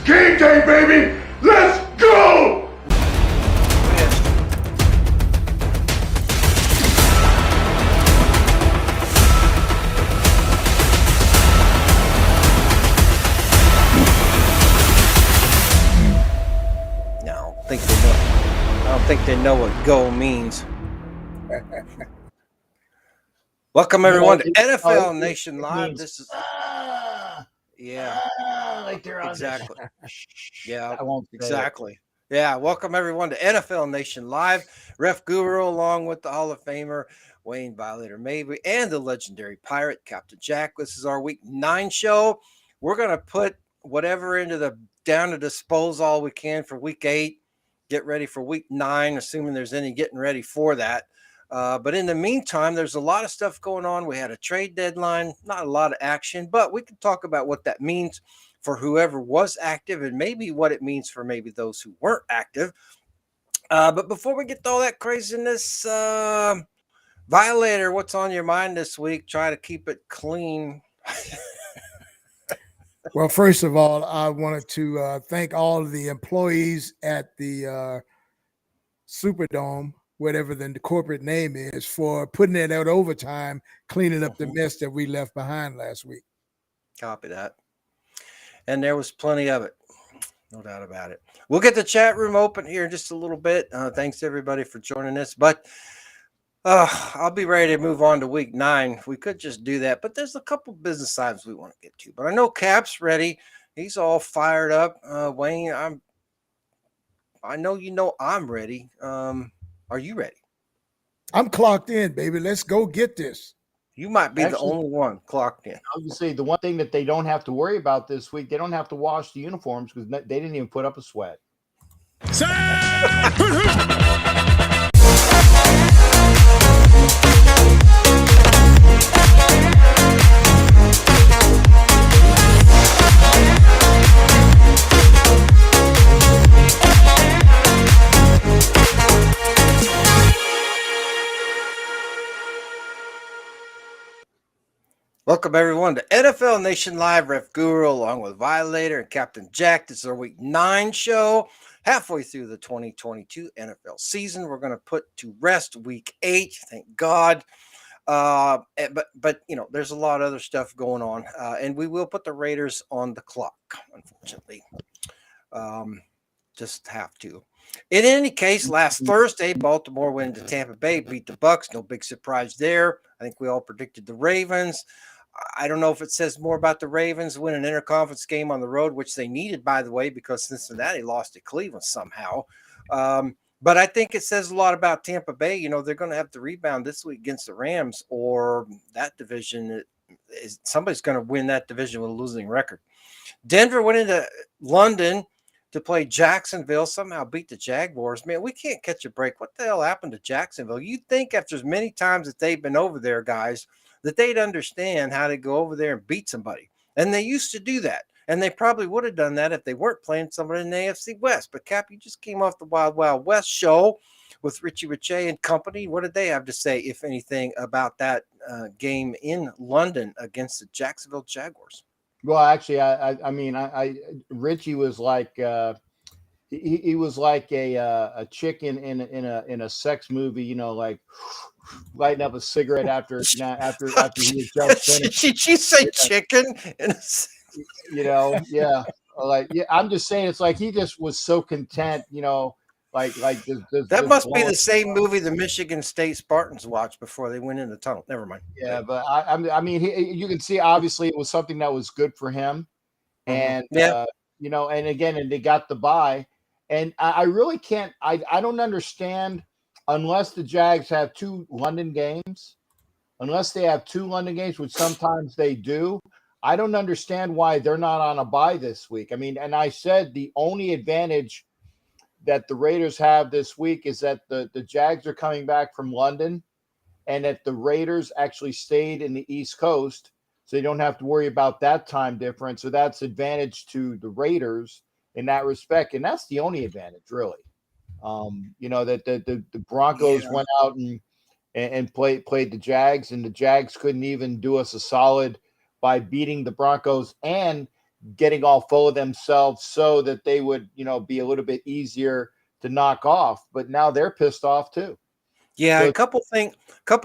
game day, baby! Let's go! I don't think they know what go means. Welcome everyone to NFL Nation Live. This is like they're on exactly. Yeah, I won't exactly. Yeah, welcome everyone to NFL Nation Live. Ref Guru, along with the Hall of Famer Wayne Violator Mabry and the legendary pirate Captain Jack. This is our Week 9 show. We're gonna put whatever into the down to dispose all we can for Week 8. Get ready for Week 9, assuming there's any getting ready for that. But in the meantime, there's a lot of stuff going on. We had a trade deadline, not a lot of action, but we can talk about what that means for whoever was active and maybe what it means for maybe those who weren't active. But before we get to all that craziness, Violator, what's on your mind this week? Try to keep it clean. Well, first of all, I wanted to thank all of the employees at the Superdome, whatever the corporate name is, for putting it out overtime, cleaning up the mess that we left behind last week. Copy that. And there was plenty of it. No doubt about it. We'll get the chat room open here in just a little bit. Thanks everybody for joining us. But I'll be ready to move on to Week 9. We could just do that, but there's a couple business items we want to get to. But I know Cap's ready. He's all fired up. Wayne, I know you know I'm ready. Are you ready? I'm clocked in, baby. Let's go get this. You might be the only one clocked in. I was going to say, the one thing that they don't have to worry about this week, they don't have to wash the uniforms because they didn't even put up a sweat. Welcome everyone to NFL Nation Live. Ref Guru along with Violator and Captain Jack. This is our Week 9 show. Halfway through the 2022 NFL season. We're going to put to rest Week 8. Thank God. But you know, there's a lot of other stuff going on, and we will put the Raiders on the clock. Unfortunately, just have to. In any case, last Thursday, Baltimore went to Tampa Bay, beat the Bucs. No big surprise there. I think we all predicted the Ravens. I don't know if it says more about the Ravens win an interconference game on the road, which they needed, by the way, because Cincinnati lost to Cleveland somehow. But I think it says a lot about Tampa Bay. You know, they're going to have to rebound this week against the Rams, or that division is somebody's going to win that division with a losing record. Denver went into London to play Jacksonville, somehow beat the Jaguars. Man, we can't catch a break. What the hell happened to Jacksonville? You'd think after as many times that they've been over there, guys, that they'd understand how to go over there and beat somebody. And they used to do that. And they probably would have done that if they weren't playing somebody in the AFC West. But, Cap, you just came off the Wild Wild West show with Richie Riche and company. What did they have to say, if anything, about that game in London against the Jacksonville Jaguars? Well, actually, I mean, Richie was like he was like a chicken in a sex movie, you know, like lighting up a cigarette after he was just finished. Did she say chicken? You know, yeah, like yeah. I'm just saying, it's like he just was so content, you know, like that must be the same movie the Michigan State Spartans watched before they went in the tunnel. Never mind. Yeah, but I mean, you can see obviously it was something that was good for him, and you know, and again, and they got the bye, and I really can't. I don't understand unless the Jags have two London games, which sometimes they do. I don't understand why they're not on a bye this week. I mean, and I said the only advantage that the Raiders have this week is that the Jags are coming back from London, and that the Raiders actually stayed in the East Coast, so you don't have to worry about that time difference. So that's advantage to the Raiders in that respect, and that's the only advantage, really. You know, that the Broncos went out and played the Jags, and the Jags couldn't even do us a solid by beating the Broncos and getting all full of themselves so that they would, be a little bit easier to knock off. But now they're pissed off too. Yeah, So, couple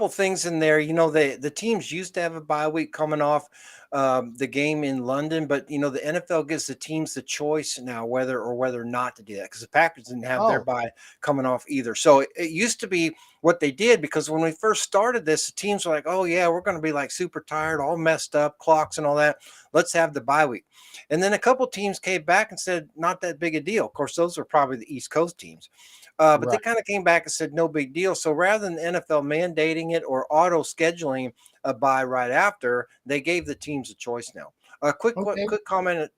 things in there. The teams used to have a bye week coming off the game in London, but the NFL gives the teams the choice now whether or not to do that because the Packers didn't have their oh, bye coming off either. So it used to be what they did because when we first started this, the teams were like, "Oh yeah, we're going to be like super tired, all messed up, clocks and all that. Let's have the bye week." And then a couple teams came back and said, "Not that big a deal." Of course, those are probably the East Coast teams. But they right. kind of came back and said no big deal. So rather than the NFL mandating it or auto scheduling a bye right after, they gave the teams a choice now. Okay. Quick comment.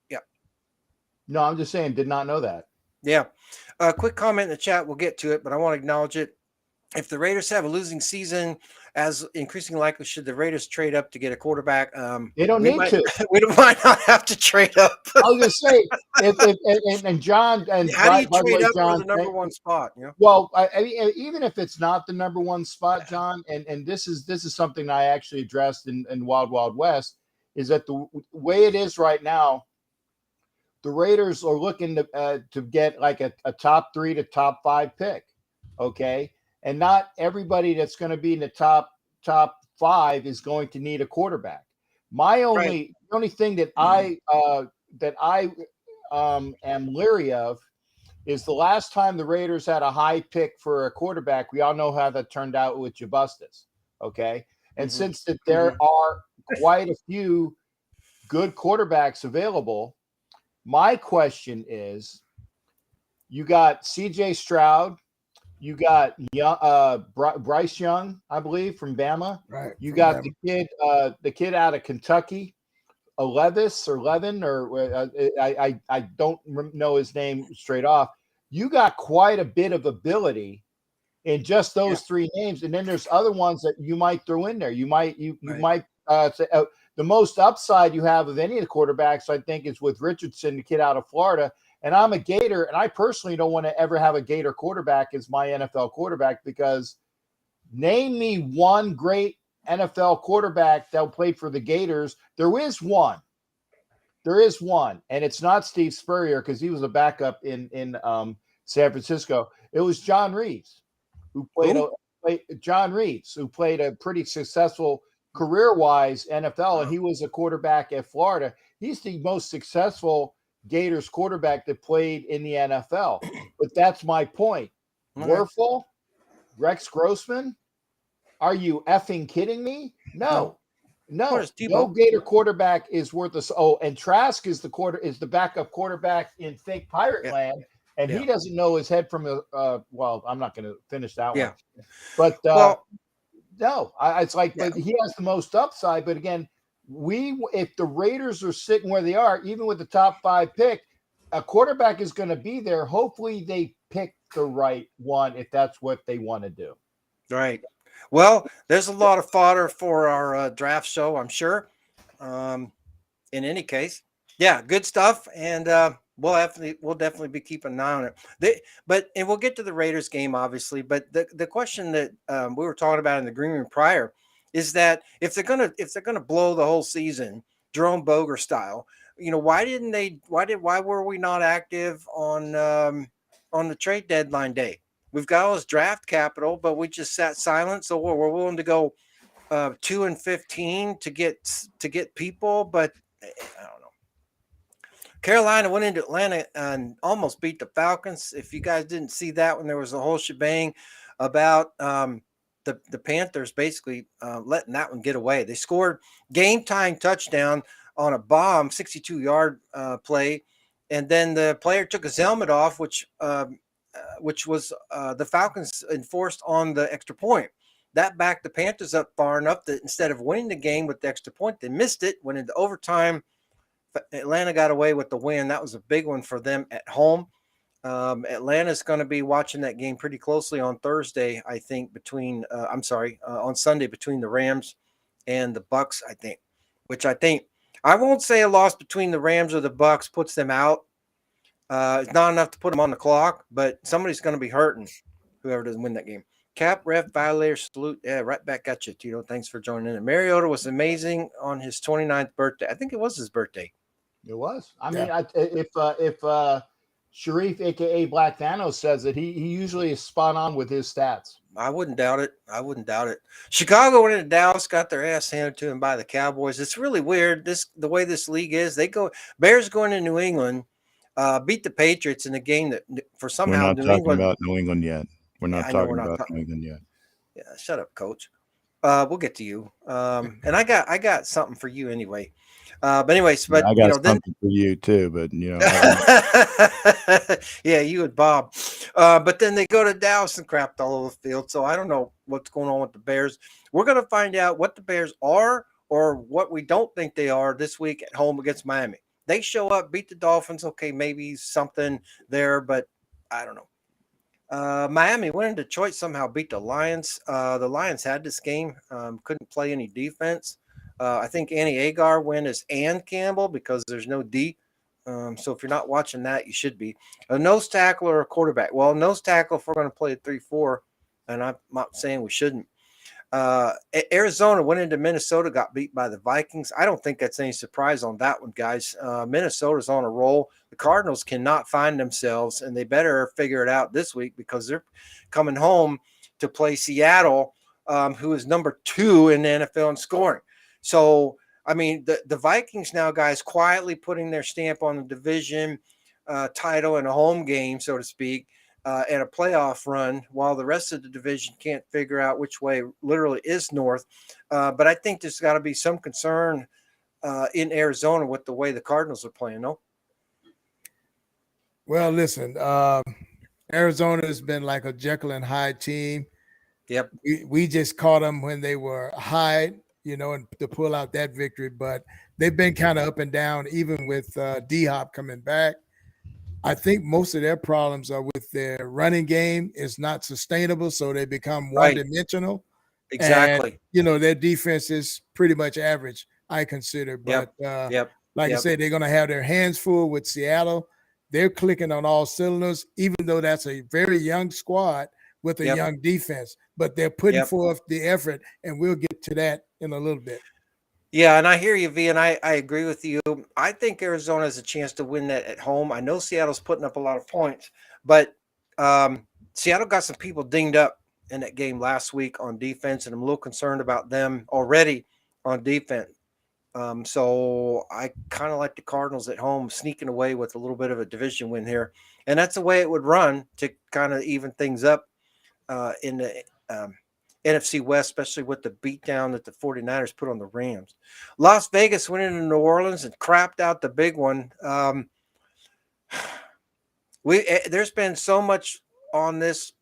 Yeah, No, I'm just saying, did not know that. yeah. A quick comment in the chat. We'll get to it, but I want to acknowledge it. If the Raiders have a losing season, as increasing likely should the Raiders trade up to get a quarterback. They don't We need might to. might not have to trade up. I was just saying, and John, and How do you by the trade way, up for John, the number one spot? You know? well, I mean, even if it's not the number one spot, John, and this is something I actually addressed in Wild Wild West, is that the way it is right now, the Raiders are looking to get like a top 3 to top 5 pick, okay, and not everybody that's going to be in the top 5 is going to need a quarterback. Right. The only thing that I am leery of is the last time the Raiders had a high pick for a quarterback. We all know how that turned out with Jabustis, okay, and Mm-hmm. since that there are quite a few good quarterbacks available. My question is, you got CJ Stroud, you got Bryce Young, I believe, from Bama. Right. You from got them. the kid out of Kentucky, Levin, or I don't know his name straight off. You got quite a bit of ability in just those 3 names, and then there's other ones that you might throw in there. You might say the most upside you have of any of the quarterbacks, I think, is with Richardson, the kid out of Florida. And I'm a Gator, and I personally don't want to ever have a Gator quarterback as my NFL quarterback because name me one great NFL quarterback that played for the Gators. There is one, and it's not Steve Spurrier because he was a backup in San Francisco. It was John Reeves who played a pretty successful career-wise NFL, and he was a quarterback at Florida. He's the most successful Gators quarterback that played in the NFL. But that's my point. Werfel, Rex Grossman, are you effing kidding me? No. No Gator quarterback is worth this. Oh, and Trask is the backup quarterback in fake Pirate Land, and he doesn't know his head from the. Well, I'm not going to finish that one. But no, it's like, but he has the most upside. But again, if the Raiders are sitting where they are, even with the top 5 pick, a quarterback is going to be there. Hopefully, they pick the right one if that's what they want to do. Right. Well, there's a lot of fodder for our draft show, I'm sure. In any case, yeah, good stuff, and we'll definitely be keeping an eye on it. And we'll get to the Raiders game, obviously. But the question that we were talking about in the green room prior is that if they're gonna blow the whole season, Jerome Boger style, why were we not active on the trade deadline day? We've got all this draft capital, but we just sat silent. So we're willing to go 2 and 15 to get people, but I don't know. Carolina went into Atlanta and almost beat the Falcons. If you guys didn't see that when there was a whole shebang about the Panthers basically letting that one get away. They scored game-time touchdown on a bomb 62-yard play, and then the player took his helmet off, which was the Falcons enforced on the extra point. That backed the Panthers up far enough that instead of winning the game with the extra point, they missed it, went into overtime. Atlanta got away with the win. That was a big one for them at home. Atlanta's going to be watching that game pretty closely on Thursday, I think, on Sunday between the Rams and the Bucks, I think, which I won't say a loss between the Rams or the Bucks puts them out. It's not enough to put them on the clock, but somebody's going to be hurting, whoever doesn't win that game. Cap, ref, violator, salute. Yeah, right back at you, Tito. Thanks for joining in. Mariota was amazing on his 29th birthday. I think it was his birthday. It was. I Yeah. mean, if Sharif, aka Black Thanos, says it, he usually is spot on with his stats. I wouldn't doubt it. I wouldn't doubt it. Chicago went into Dallas, got their ass handed to them by the Cowboys. It's really weird. The way this league is. They go Bears going to New England, beat the Patriots in a game that for We're somehow not New talking England. about New England yet. We're not I know we're talking not about talking. New England yet. Yeah, shut up, coach. We'll get to you. And I got something for you anyway. But anyways, Yeah, but I you got know, then something for you too, but I don't. yeah, you and Bob. But then they go to Dallas and crapped all over the field. So I don't know what's going on with the Bears. We're going to find out what the Bears are or what we don't think they are this week at home against Miami. They show up, beat the Dolphins. Okay, maybe something there, but I don't know. Miami went in Detroit, somehow beat the Lions. The Lions had this game, couldn't play any defense. I think Annie Agar win is and Campbell because there's no D. So if you're not watching that, you should be. A nose tackle or a quarterback. Well, nose tackle if we're going to play a 3-4, and I'm not saying we shouldn't. Arizona went into Minnesota, got beat by the Vikings. I don't think that's any surprise on that one, guys. Minnesota's on a roll. The Cardinals cannot find themselves, and they better figure it out this week because they're coming home to play Seattle, who is number 2 in the NFL in scoring. So, I mean, the Vikings now, guys, quietly putting their stamp on the division title in a home game, so to speak. And a playoff run while the rest of the division can't figure out which way literally is north. But I think there's got to be some concern in Arizona with the way the Cardinals are playing, no? Well, listen, Arizona has been like a Jekyll and Hyde team. Yep. We just caught them when they were Hyde, and to pull out that victory. But they've been kind of up and down, even with D-Hop coming back. I think most of their problems are with their running game is not sustainable, so they become one-dimensional. Exactly. And, their defense is pretty much average, I consider. But like I said, they're going to have their hands full with Seattle. They're clicking on all cylinders, even though that's a very young squad with a young defense. But they're putting forth the effort, and we'll get to that in a little bit. Yeah, and I hear you, V, and I agree with you. I think Arizona has a chance to win that at home. I know Seattle's putting up a lot of points, but Seattle got some people dinged up in that game last week on defense, and I'm a little concerned about them already on defense. So I kind of like the Cardinals at home sneaking away with a little bit of a division win here, and that's the way it would run to kind of even things up in the NFC West, especially with the beatdown that the 49ers put on the Rams. Las Vegas went into New Orleans and crapped out the big one. There's been so much on this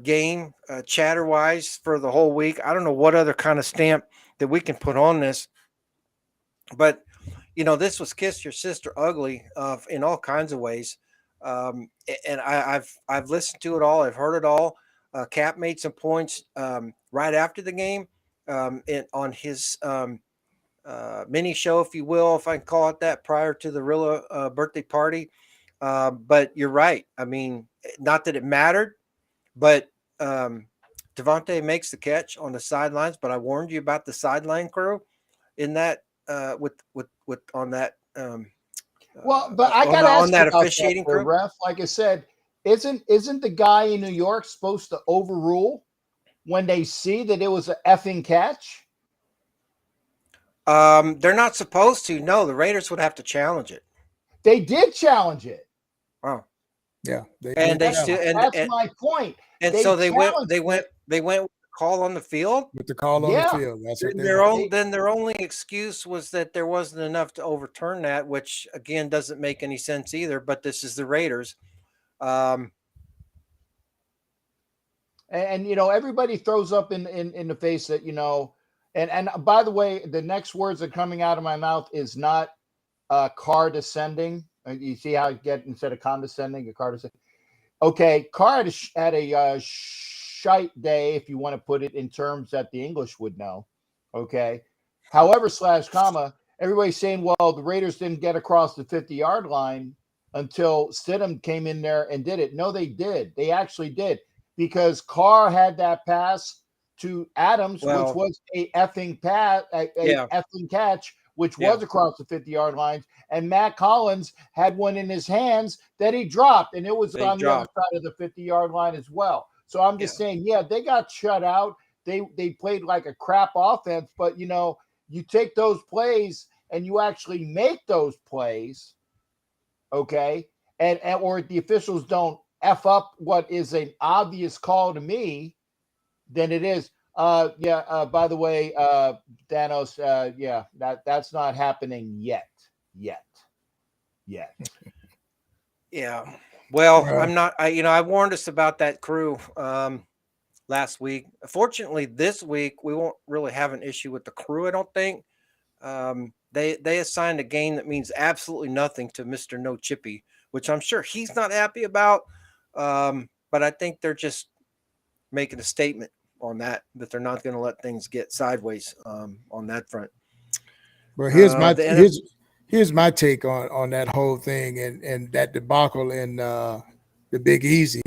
game, chatter-wise, for the whole week. I don't know what other kind of stamp that we can put on this. But, this was Kiss Your Sister Ugly in all kinds of ways. And I've listened to it all. I've heard it all. Cap made some points right after the game on his mini show, if you will, if I can call it that, prior to the Rilla birthday party. But you're right. I mean, not that it mattered, but Devontae makes the catch on the sidelines. But I warned you about the sideline crew in that with on that. Well, but I got to ask on that about officiating that, crew. Ref. Like I said, isn't the guy in New York supposed to overrule when they see that it was an effing catch? They're not supposed to. No, the Raiders would have to challenge it. They did challenge it. Wow. Yeah, that's my point. And so they went with the call on the field. With the call on the field. That's what then their only excuse was that there wasn't enough to overturn that, which again doesn't make any sense either. But this is the Raiders. And everybody throws up in the face that, and by the way, the next words that are coming out of my mouth is not car descending. You see how I get instead of condescending, a car descending. Okay, Carr had a shite day, if you want to put it in terms that the English would know. Okay. However, /comma, everybody's saying, well, the Raiders didn't get across the 50-yard line until Stidham came in there and did it. No, they did. They actually did, because Carr had that pass to Adams, which was a effing pass, effing catch, which was across the 50-yard lines, and Matt Collins had one in his hands that he dropped, and it was on the other side of the 50-yard line as well. So I'm just saying, they got shut out. They played like a crap offense, but you take those plays and you actually make those plays, okay, and or the officials don't F up what is an obvious call to me, then it is. By the way, Danos, that's not happening yet. Yeah. Well, I'm not. I warned us about that crew last week. Fortunately, this week we won't really have an issue with the crew. I don't think. They assigned a game that means absolutely nothing to Mr. No Chippy, which I'm sure he's not happy about. But I think they're just making a statement on that they're not going to let things get sideways on that front. Well, here's my take on that whole thing and that debacle in the Big Easy.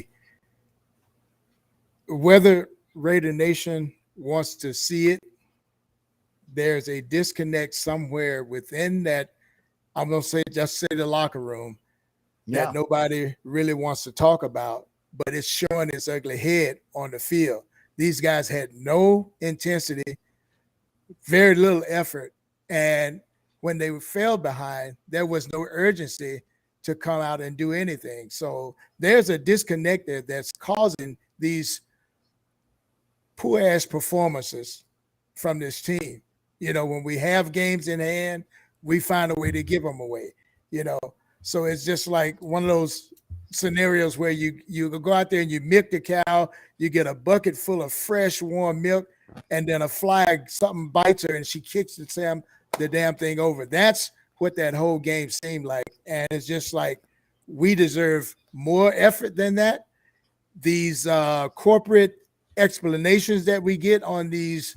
Whether Raider Nation wants to see it, there's a disconnect somewhere within that. I'm going to just say the locker room that nobody really wants to talk about, but it's showing its ugly head on the field. These guys had no intensity, very little effort, and when they fell behind, there was no urgency to come out and do anything. So there's a disconnect there that's causing these poor-ass performances from this team. When we have games in hand, we find a way to give them away, So it's just like one of those scenarios where you go out there and you milk the cow, you get a bucket full of fresh, warm milk, and then a fly, something bites her and she kicks the damn thing over. That's what that whole game seemed like. And it's just like we deserve more effort than that. These corporate explanations that we get on these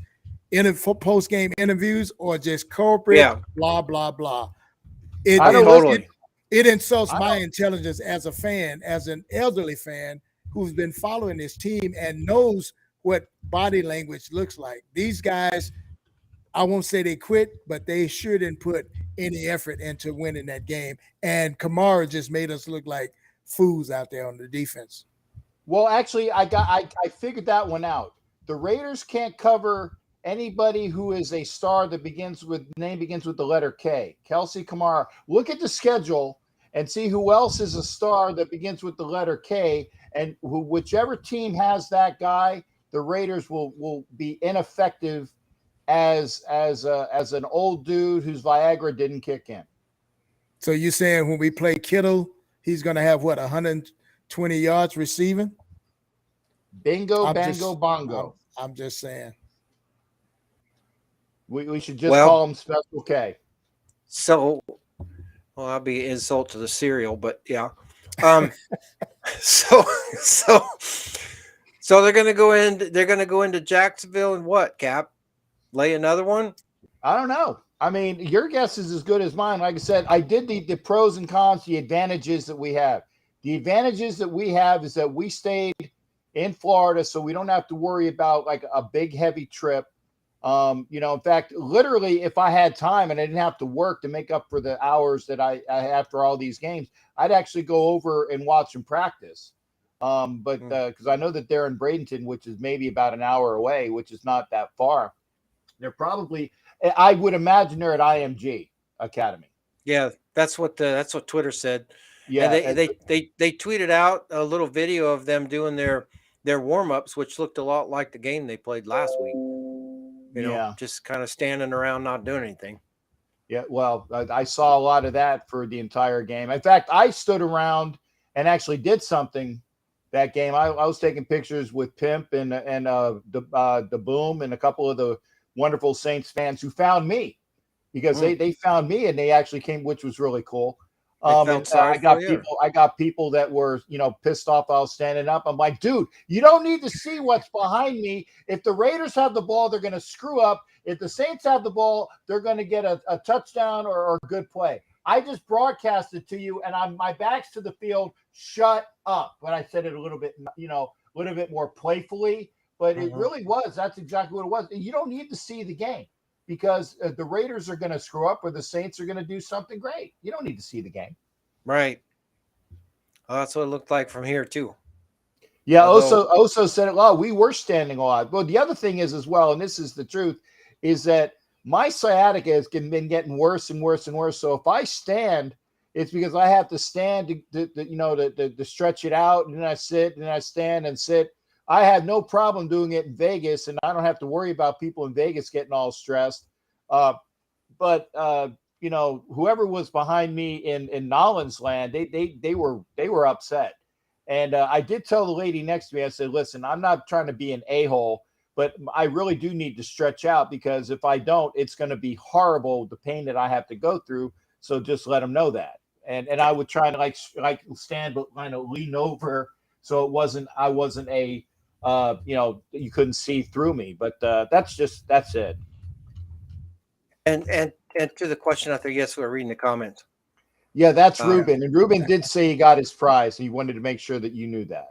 post-game interviews or just corporate blah blah blah. It insults my intelligence as a fan, as an elderly fan who's been following this team and knows what body language looks like. These guys, I won't say they quit, but they sure didn't put any effort into winning that game. And Kamara just made us look like fools out there on the defense. Well, actually, I figured that one out. The Raiders can't cover anybody who is a star that begins with the letter K. Kelsey Kamara. Look at the schedule and see who else is a star that begins with the letter K. And whichever team has that guy, the Raiders will be ineffective as an old dude whose Viagra didn't kick in. So you're saying when we play Kittle, he's going to have 120 yards receiving? Bingo, bongo. I'm just saying. We should just call him Special K. So, I'll be an insult to the cereal, but yeah. So they're going to go in. They're going to go into Jacksonville and what? Cap, lay another one? I don't know. I mean, your guess is as good as mine. Like I said, I did the pros and cons, the advantages that we have. The advantages that we have is that we stayed in Florida, so we don't have to worry about like a big heavy trip. In fact, literally, if I had time and I didn't have to work to make up for the hours that I after all these games, I'd actually go over and watch them practice. Because I know that they're in Bradenton, which is maybe about an hour away, which is not that far. They're probably, I would imagine they're at IMG Academy. Yeah, that's what Twitter said. Yeah, and they tweeted out a little video of them doing their warm-ups, which looked a lot like the game they played last week. Just kind of standing around, not doing anything. Yeah, well, I saw a lot of that for the entire game. In fact, I stood around and actually did something that game. I was taking pictures with Pimp and the Boom and a couple of the wonderful Saints fans who found me because they found me and they actually came, which was really cool. I got people that were, pissed off I was standing up. I'm like, dude, you don't need to see what's behind me. If the Raiders have the ball, they're going to screw up. If the Saints have the ball, they're going to get a touchdown or a good play. I just broadcasted to you and my back's to the field. Shut up. But I said it a little bit, a little bit more playfully, but it really was. That's exactly what it was. You don't need to see the game. because the Raiders are going to screw up or the Saints are going to do something great. You don't need to see the game. Right. Oh, that's what it looked like from here too. Yeah, Although, also said it. Well, we were standing a lot. But the other thing is as well, and this is the truth, is that my sciatica has been getting worse and worse and worse. So if I stand, it's because I have to stand to stretch it out, and then I sit, and then I stand and sit. I have no problem doing it in Vegas, and I don't have to worry about people in Vegas getting all stressed. But whoever was behind me in Nolan's land, they were upset. And I did tell the lady next to me, I said, listen, I'm not trying to be an a-hole, but I really do need to stretch out, because if I don't, it's going to be horrible, the pain that I have to go through. So just let them know that. And I would try to like stand, but kind of lean over, so I wasn't you couldn't see through me. But that's it. and to the question out there, yes, we're reading the comments. Yeah, that's Um, Ruben. And Ruben did say he got his prize. He wanted to make sure that you knew that.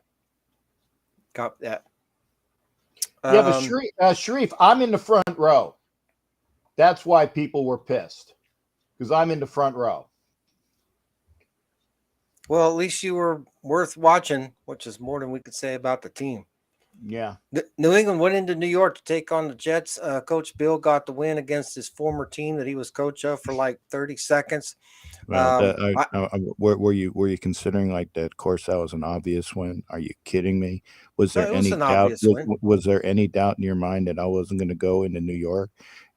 Got that. Yeah, but Sharif, I'm in the front row. That's why people were pissed, because I'm in the front row. Well, at least you were worth watching, which is more than we could say about the team. Yeah. New England went into New York to take on the Jets. Coach Bill got the win against his former team that he was coach of for like 30 seconds. Well, were you considering like that? Of course, that was an obvious win. Are you kidding me? Was there It was any an doubt? obvious win. Was there any doubt in your mind that I wasn't going to go into New York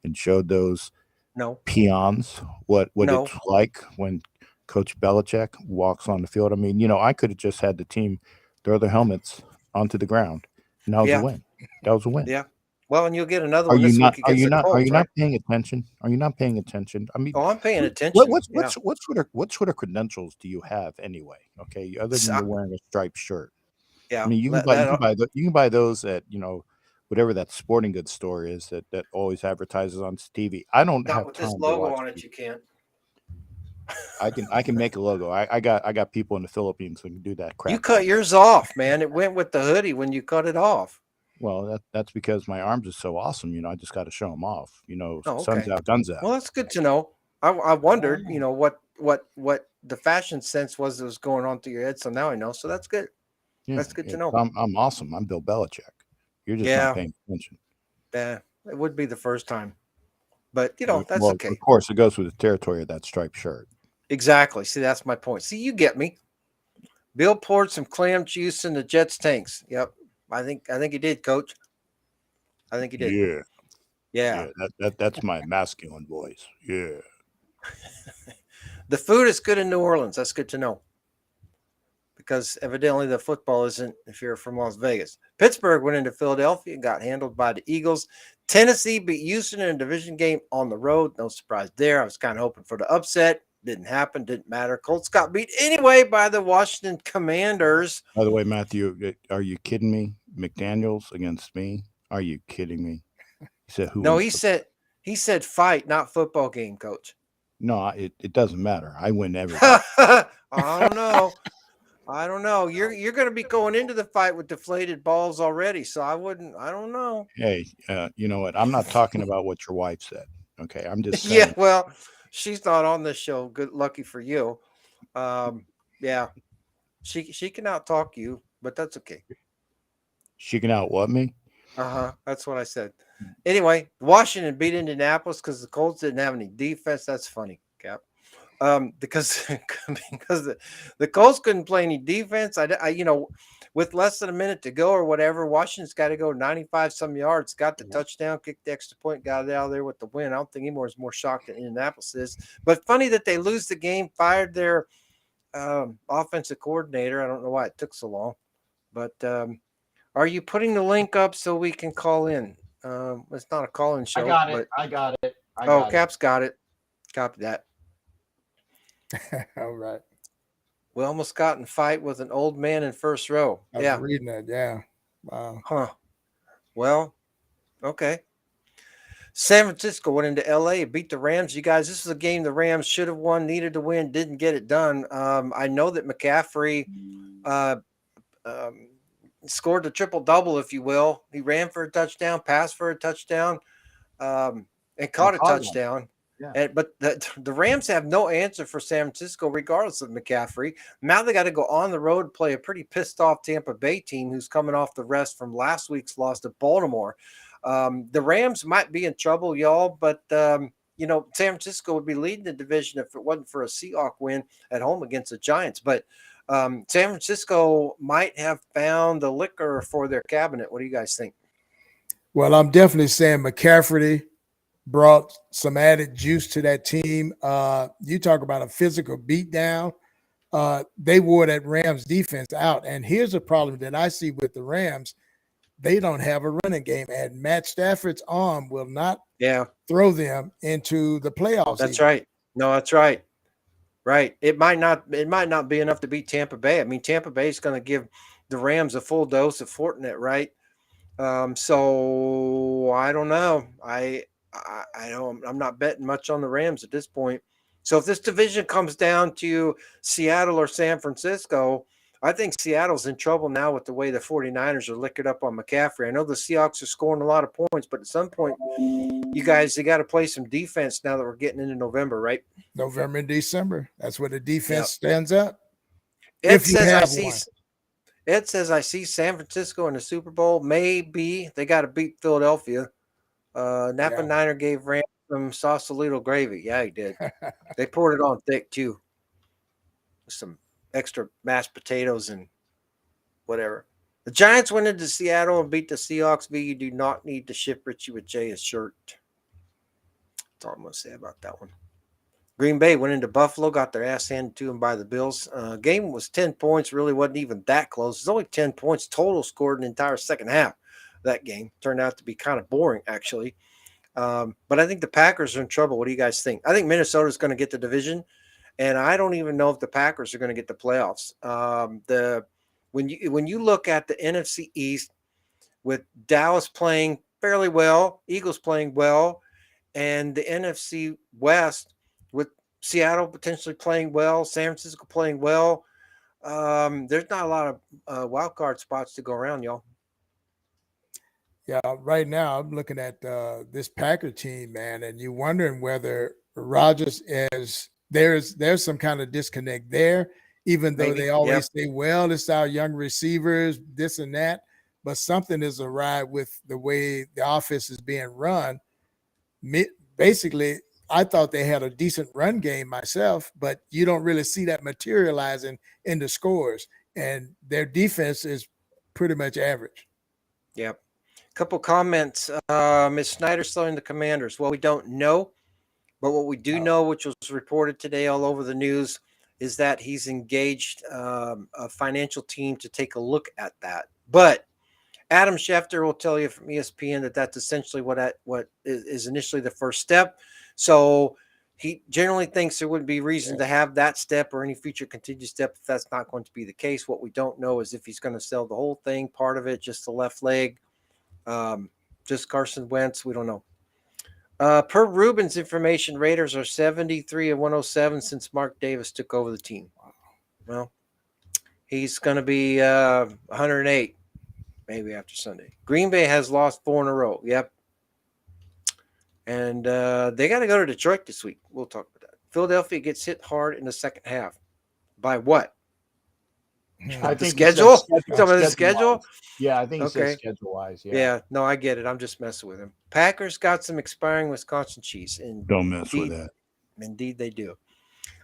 and show those No, peons what No. it's like when Coach Belichick walks on the field? I mean, I could have just had the team throw their helmets onto the ground, and that was Yeah. a win. That was a win. Yeah. Well, and you'll get another Are one you this not? week Are against you the not? Are Colts, you right? not paying attention? Are you not paying attention? I mean, Oh, I'm paying what attention. what sort of credentials do you have anyway? Other than So- you're wearing a striped shirt. Yeah. I mean, you can buy those at whatever that sporting goods store is that always advertises on TV. I don't not have with time this to logo watch on it, TV. you can't. I can make a logo. I got people in the Philippines who can do that crap. You cut yours off, man. It went with the hoodie when you cut it off. Well, that's because my arms are so awesome. I just got to show them off. Oh, Sun's okay. out, guns out. Well, that's good to know. I wondered, what the fashion sense was that was going on through your head. So now I know. So that's good. Yeah, That's good to yeah. know. I'm awesome. I'm Bill Belichick. You're just Yeah. not paying attention. Yeah, it would be the first time, but that's Well, okay. of course, it goes with the territory of that striped shirt. Exactly. See, that's my point. See, you get me. Bill poured some clam juice in the Jets tanks. Yep. I think he did, Coach. I think he did. Yeah, Yeah. that's my masculine voice. Yeah. The food is good in New Orleans. That's good to know. Because evidently the football isn't if you're from Las Vegas. Pittsburgh went into Philadelphia and got handled by the Eagles. Tennessee beat Houston in a division game on the road. No surprise there. I was kind of hoping for the upset. Didn't happen. Didn't matter. Colts got beat anyway by the Washington Commanders. By the way, Matthew, are you kidding me? McDaniels against me? Are you kidding me? He said who? No, wins he said fight, not football game, Coach. No, it doesn't matter. I win everything. I don't know. I don't know. You're going to be going into the fight with deflated balls already, so I don't know. Hey, you know what? I'm not talking about what your wife said. Okay, I'm just saying. Yeah, well, she's not on this show. Good, lucky for you. Yeah, she can out talk you, but that's okay. She can out what me? That's what I said. Anyway, Washington beat Indianapolis because the Colts didn't have any defense. That's funny, Cap. Because the Colts couldn't play any defense. With less than a minute to go or whatever, Washington's got to go 95 some yards, got the touchdown, kicked the extra point, got it out of there with the win. I don't think anymore is more shocked than Indianapolis is. But funny that they lose the game, fired their offensive coordinator. I don't know why it took so long. But are you putting the link up so we can call in? It's not a call-in show. I got it. Cap's got it. Copy that. All right. We almost got in fight with an old man in first row. I was reading that. Yeah. Wow. Huh. Well, okay. San Francisco went into LA, beat the Rams. You guys, this is a game the Rams should have won, needed to win, didn't get it done. I know that McCaffrey scored the triple-double, if you will. He ran for a touchdown, passed for a touchdown. and caught a caught one. touchdown. Yeah. But the Rams have no answer for San Francisco, regardless of McCaffrey. Now they got to go on the road, play a pretty pissed off Tampa Bay team who's coming off the rest from last week's loss to Baltimore. The Rams might be in trouble, y'all, but San Francisco would be leading the division if it wasn't for a Seahawks win at home against the Giants. But San Francisco might have found the liquor for their cabinet. What do you guys think? Well, I'm definitely saying McCaffrey brought some added juice to that team. You talk about a physical beatdown. They wore that Rams defense out. And here's a problem that I see with the Rams. They don't have a running game, and Matt Stafford's arm will not throw them into the playoffs. That's right. No, that's right. Right. It might not be enough to beat Tampa Bay. I mean, Tampa Bay is going to give the Rams a full dose of Fortinet, right? So I don't know. I don't. I'm not betting much on the Rams at this point. So if this division comes down to Seattle or San Francisco, I think Seattle's in trouble now with the way the 49ers are liquored up on McCaffrey. I know the Seahawks are scoring a lot of points, but at some point, you guys, they got to play some defense now that we're getting into November, right? November and December. That's where the defense stands up. It says I see San Francisco in the Super Bowl. Maybe they got to beat Philadelphia. Napa Niner gave Rams some Sausalito gravy. Yeah, he did. They poured it on thick too. Some extra mashed potatoes and whatever. The Giants went into Seattle and beat the Seahawks. You do not need to ship Richie with Jay a shirt. That's all I'm going to say about that one. Green Bay went into Buffalo, got their ass handed to them by the Bills. Game was 10 points, really wasn't even that close. It's only 10 points total scored in the entire second half. That game turned out to be kind of boring, actually. But I think the Packers are in trouble. What do you guys think? I think Minnesota's going to get the division, and I don't even know if the Packers are going to get the playoffs. When you look at the NFC East with Dallas playing fairly well, Eagles playing well, and the NFC West with Seattle potentially playing well, San Francisco playing well, there's not a lot of wild card spots to go around, y'all. Yeah, right now I'm looking at this Packer team, man, and you're wondering whether Rodgers there's some kind of disconnect there, even though they always say, well, it's our young receivers, this and that, but something is awry with the way the offense is being run. Basically, I thought they had a decent run game myself, but you don't really see that materializing in the scores, and their defense is pretty much average. Yep. Couple comments. Ms. Snyder selling the Commanders. Well, we don't know, but what we do know, which was reported today all over the news, is that he's engaged a financial team to take a look at that. But Adam Schefter will tell you from ESPN that that's essentially what is initially the first step. So he generally thinks there wouldn't be reason to have that step or any future continued step if that's not going to be the case. What we don't know is if he's going to sell the whole thing, part of it, just the left leg. Just Carson Wentz, we don't know. Per Ruben's information, Raiders are 73-107 since Mark Davis took over the team. Well, he's going to be 108 maybe after Sunday. Green Bay has lost 4 in a row. Yep. And they got to go to Detroit this week. We'll talk about that. Philadelphia gets hit hard in the second half. By what? I the think schedule? Some of the schedule? Yeah, I think he says schedule-wise. Yeah, no, I get it. I'm just messing with him. Packers got some expiring Wisconsin cheese. And don't mess with that. Indeed, they do.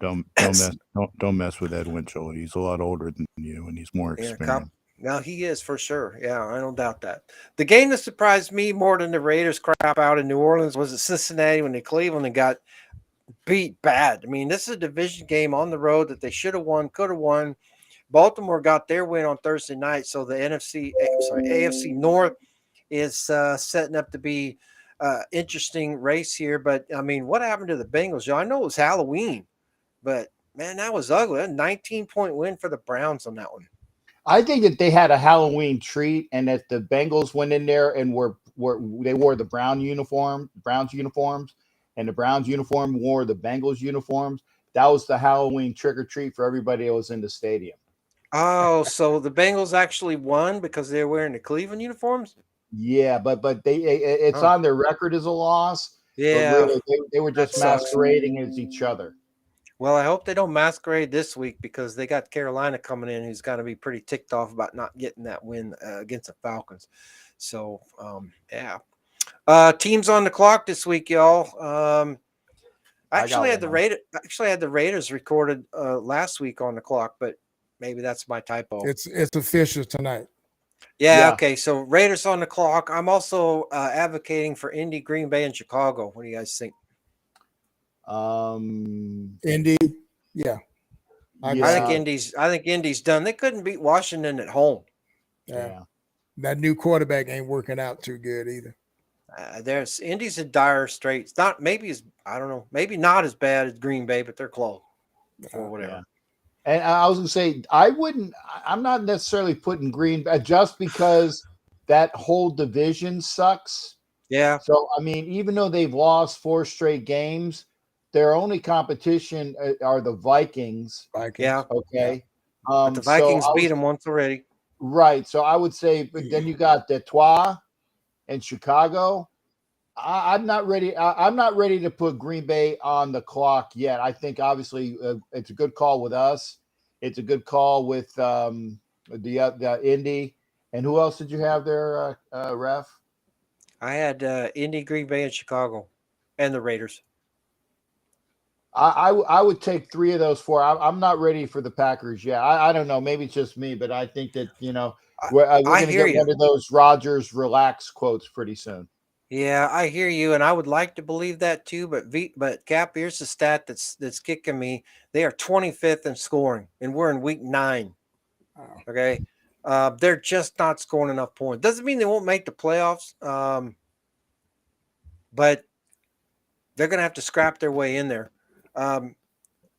Don't mess with Ed Winchell. He's a lot older than you, and he's more experienced. No, he is for sure. Yeah, I don't doubt that. The game that surprised me more than the Raiders crap out in New Orleans was at Cincinnati when Cleveland got beat bad. I mean, this is a division game on the road that they should have won, could have won. Baltimore got their win on Thursday night, so the AFC North is setting up to be interesting race here. But I mean, what happened to the Bengals? I know it was Halloween, but man, that was ugly. A 19-point win for the Browns on that one. I think that they had a Halloween treat, and that the Bengals went in there and they wore the Browns uniforms, and the Browns uniform wore the Bengals uniforms. That was the Halloween trick or treat for everybody that was in the stadium. Oh, so the Bengals actually won because they're wearing the Cleveland uniforms? Yeah, but it's on their record as a loss. But Yeah, really, they were that just sucks. masquerading as each other. Well, I hope they don't masquerade this week because they got Carolina coming in, who's got to be pretty ticked off about not getting that win against the Falcons. So, yeah. Teams on the clock this week, y'all. I I got actually had the one. Raiders recorded last week on the clock, but maybe that's my typo. It's official tonight. Yeah, Yeah. okay. So Raiders on the clock. I'm also advocating for Indy, Green Bay, and Chicago. What do you guys think? Indy, yeah. Yeah. I think Indy's done. They couldn't beat Washington at home. Yeah. That new quarterback ain't working out too good either. There's Indy's in dire straits. Not maybe as I don't know, maybe not as bad as Green Bay, but they're close or whatever. Yeah. And I was gonna say I'm not necessarily putting Green Bay just because that whole division sucks. Yeah, So I mean, even though they've lost 4 straight games, their only competition are the Vikings. Vikings. yeah. Okay. But the Vikings beat them once already. Right. So I would say, but then you got Detroit and Chicago. I'm not ready. I'm not ready to put Green Bay on the clock yet. I think obviously it's a good call with us. It's a good call with the Indy. And who else did you have there, Ref? I had Indy, Green Bay, and Chicago, and the Raiders. I would take 3 of those 4. I'm not ready for the Packers yet. I don't know. Maybe it's just me, but I think that we're going to hear get you. one of those Rodgers relax quotes pretty soon. Yeah, I hear you, and I would like to believe that too. But Cap, here's the stat that's kicking me. They are 25th in scoring, and we're in week 9. Okay, they're just not scoring enough points. Doesn't mean they won't make the playoffs, but they're going to have to scrap their way in there. I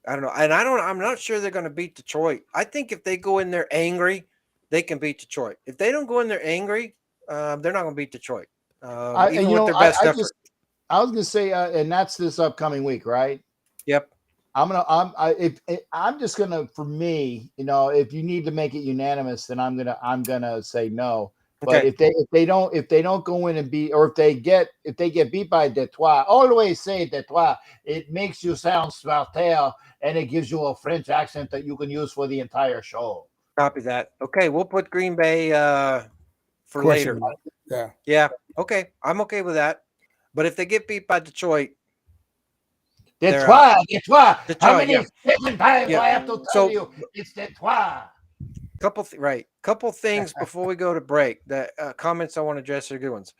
don't know, and I'm not sure they're going to beat Detroit. I think if they go in there angry, they can beat Detroit. If they don't go in there angry, they're not going to beat Detroit. Even with their best effort. I was going to say, and that's this upcoming week, right? Yep. I'm just gonna, for me, if you need to make it unanimous, then I'm gonna say no. But Okay. if they don't go in and beat, or if they get beat by Detroit, always say Detroit. It makes you sound smarter, and it gives you a French accent that you can use for the entire show. Copy that. Okay, we'll put Green Bay for Question later. mark. Yeah. Yeah. Okay, I'm okay with that. But if they get beat by Detroit, Detroit. How many yeah. different times Yeah. do I have to tell you it's Detroit? Couple things before we go to break. The comments I want to address are good ones.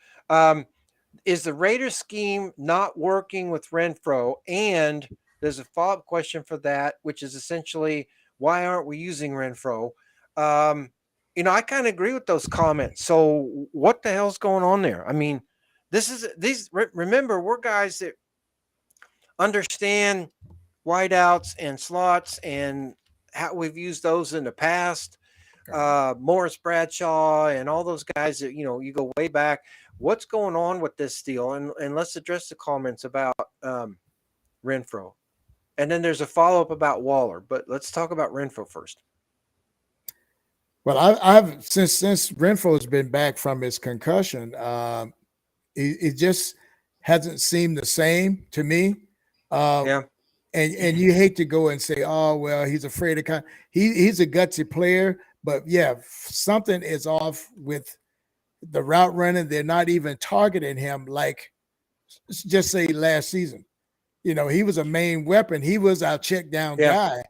Is the Raiders scheme not working with Renfro? And there's a follow-up question for that, which is essentially, why aren't we using Renfro? I kind of agree with those comments. So what the hell's going on there? I mean, remember, we're guys that understand wideouts and slots and how we've used those in the past. Morris Bradshaw and all those guys that, you go way back. What's going on with this deal? And let's address the comments about Renfro. And then there's a follow-up about Waller, but let's talk about Renfro first. Well, I've since Renfro's been back from his concussion, it just hasn't seemed the same to me. Yeah. And you hate to go and say, oh, well, he's afraid of he's a gutsy player, but yeah, something is off with the route running. They're not even targeting him like just say last season. He was a main weapon. He was our check down guy.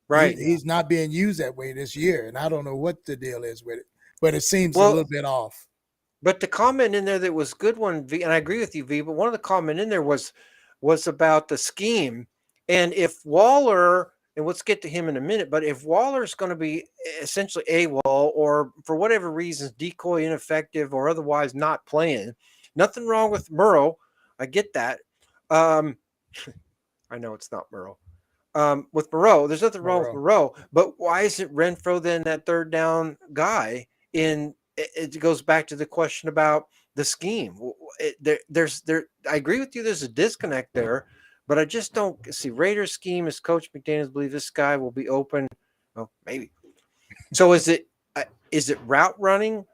Right. He's not being used that way this year. And I don't know what the deal is with it, but it seems a little bit off. But the comment in there that was good one, V, and I agree with you, V, but one of the comment in there was about the scheme. And if Waller, and let's get to him in a minute, but if Waller's going to be essentially AWOL or for whatever reasons, decoy, ineffective, or otherwise not playing, nothing wrong with Murrow. I get that. I know it's not Murrow. With Moreau, there's nothing wrong with Moreau, but why isn't Renfro then that third down guy? It goes back to the question about the scheme. I agree with you. There's a disconnect there, but I just don't see Raiders scheme as Coach McDaniels believes this guy will be open. Oh, maybe. So is it route running?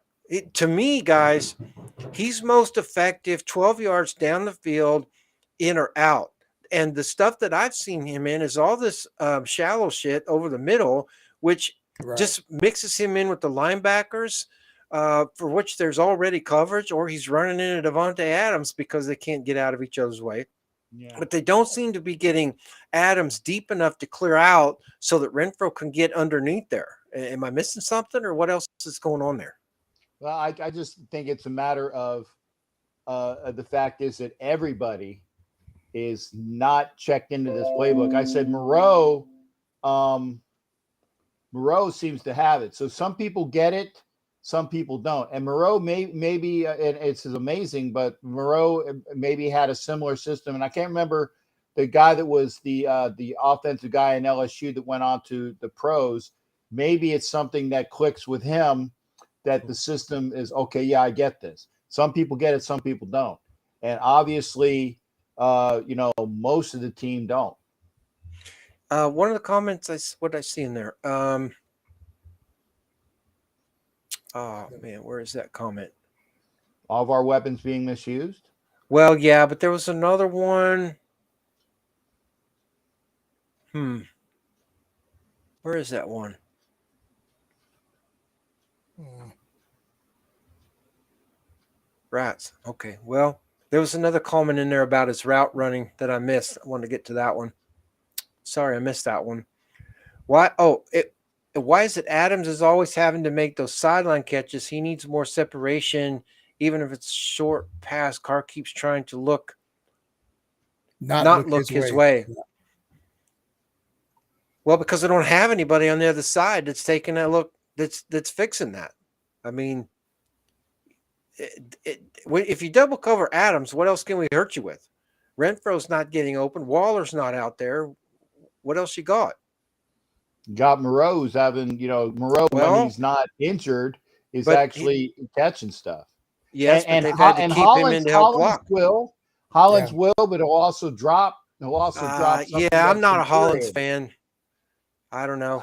To me, guys, he's most effective 12 yards down the field in or out. And the stuff that I've seen him in is all this shallow shit over the middle, which just mixes him in with the linebackers, for which there's already coverage, or he's running into Devontae Adams because they can't get out of each other's way. Yeah. But they don't seem to be getting Adams deep enough to clear out so that Renfro can get underneath there. Am I missing something, or what else is going on there? Well, I just think it's a matter of the fact is that everybody is not checked into this playbook. I said Moreau seems to have it. So some people get it, some people don't. And Moreau maybe and it's amazing, but Moreau maybe had a similar system. And I can't remember the guy that was the offensive guy in LSU that went on to the pros. Maybe it's something that clicks with him, that the system is okay. Yeah, I get this. Some people get it, some people don't. And obviously, most of the team don't. One of the comments, what I see in there? Oh man, where is that comment? All of our weapons being misused? Well, yeah, but there was another one. Where is that one? Rats. Okay. Well, there was another comment in there about his route running that I missed. I wanted to get to that one. Sorry, I missed that one. Why? Why is it Adams is always having to make those sideline catches? He needs more separation, even if it's short pass. Carr keeps trying to not look his way. Yeah. Well, because they don't have anybody on the other side that's taking a look, that's fixing that. I mean, if you double cover Adams, what else can we hurt you with? Renfro's not getting open. Waller's not out there. What else you got? Got Moreau's having, Moreau when he's not injured is actually catching stuff. Yes, but they've had to keep him in to help block. Hollins will, but he'll also drop. He'll also drop. Yeah, I'm not a Hollins fan. I don't know.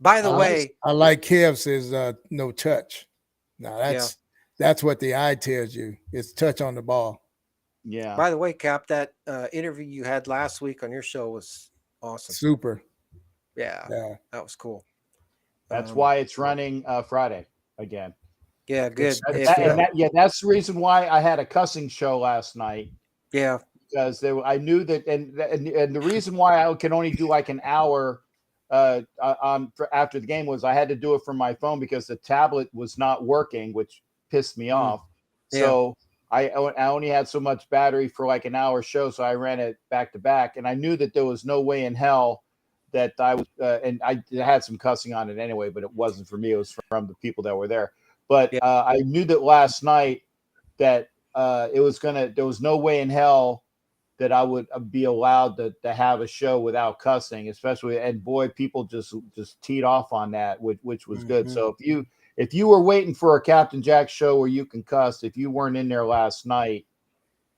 By the way, I like Kev says no touch. Now that's what the eye tells you. It's touch on the ball. Yeah. By the way, Cap, that interview you had last week on your show was awesome. Super. Yeah, that was cool. That's why it's running Friday again. Yeah, good. That's the reason why I had a cussing show last night. Yeah, because I knew that, and the reason why I can only do like an hour after the game was I had to do it from my phone because the tablet was not working, which pissed me off. Yeah. So I only had so much battery for like an hour show, so I ran it back to back, and I knew that there was no way in hell that I was, and I had some cussing on it anyway, but it wasn't for me. It was from the people that were there. But I knew that last night that there was no way in hell that I would be allowed to have a show without cussing, especially, and boy, people just teed off on that, which was good. So if you were waiting for a Captain Jack show where you can cuss, if you weren't in there last night,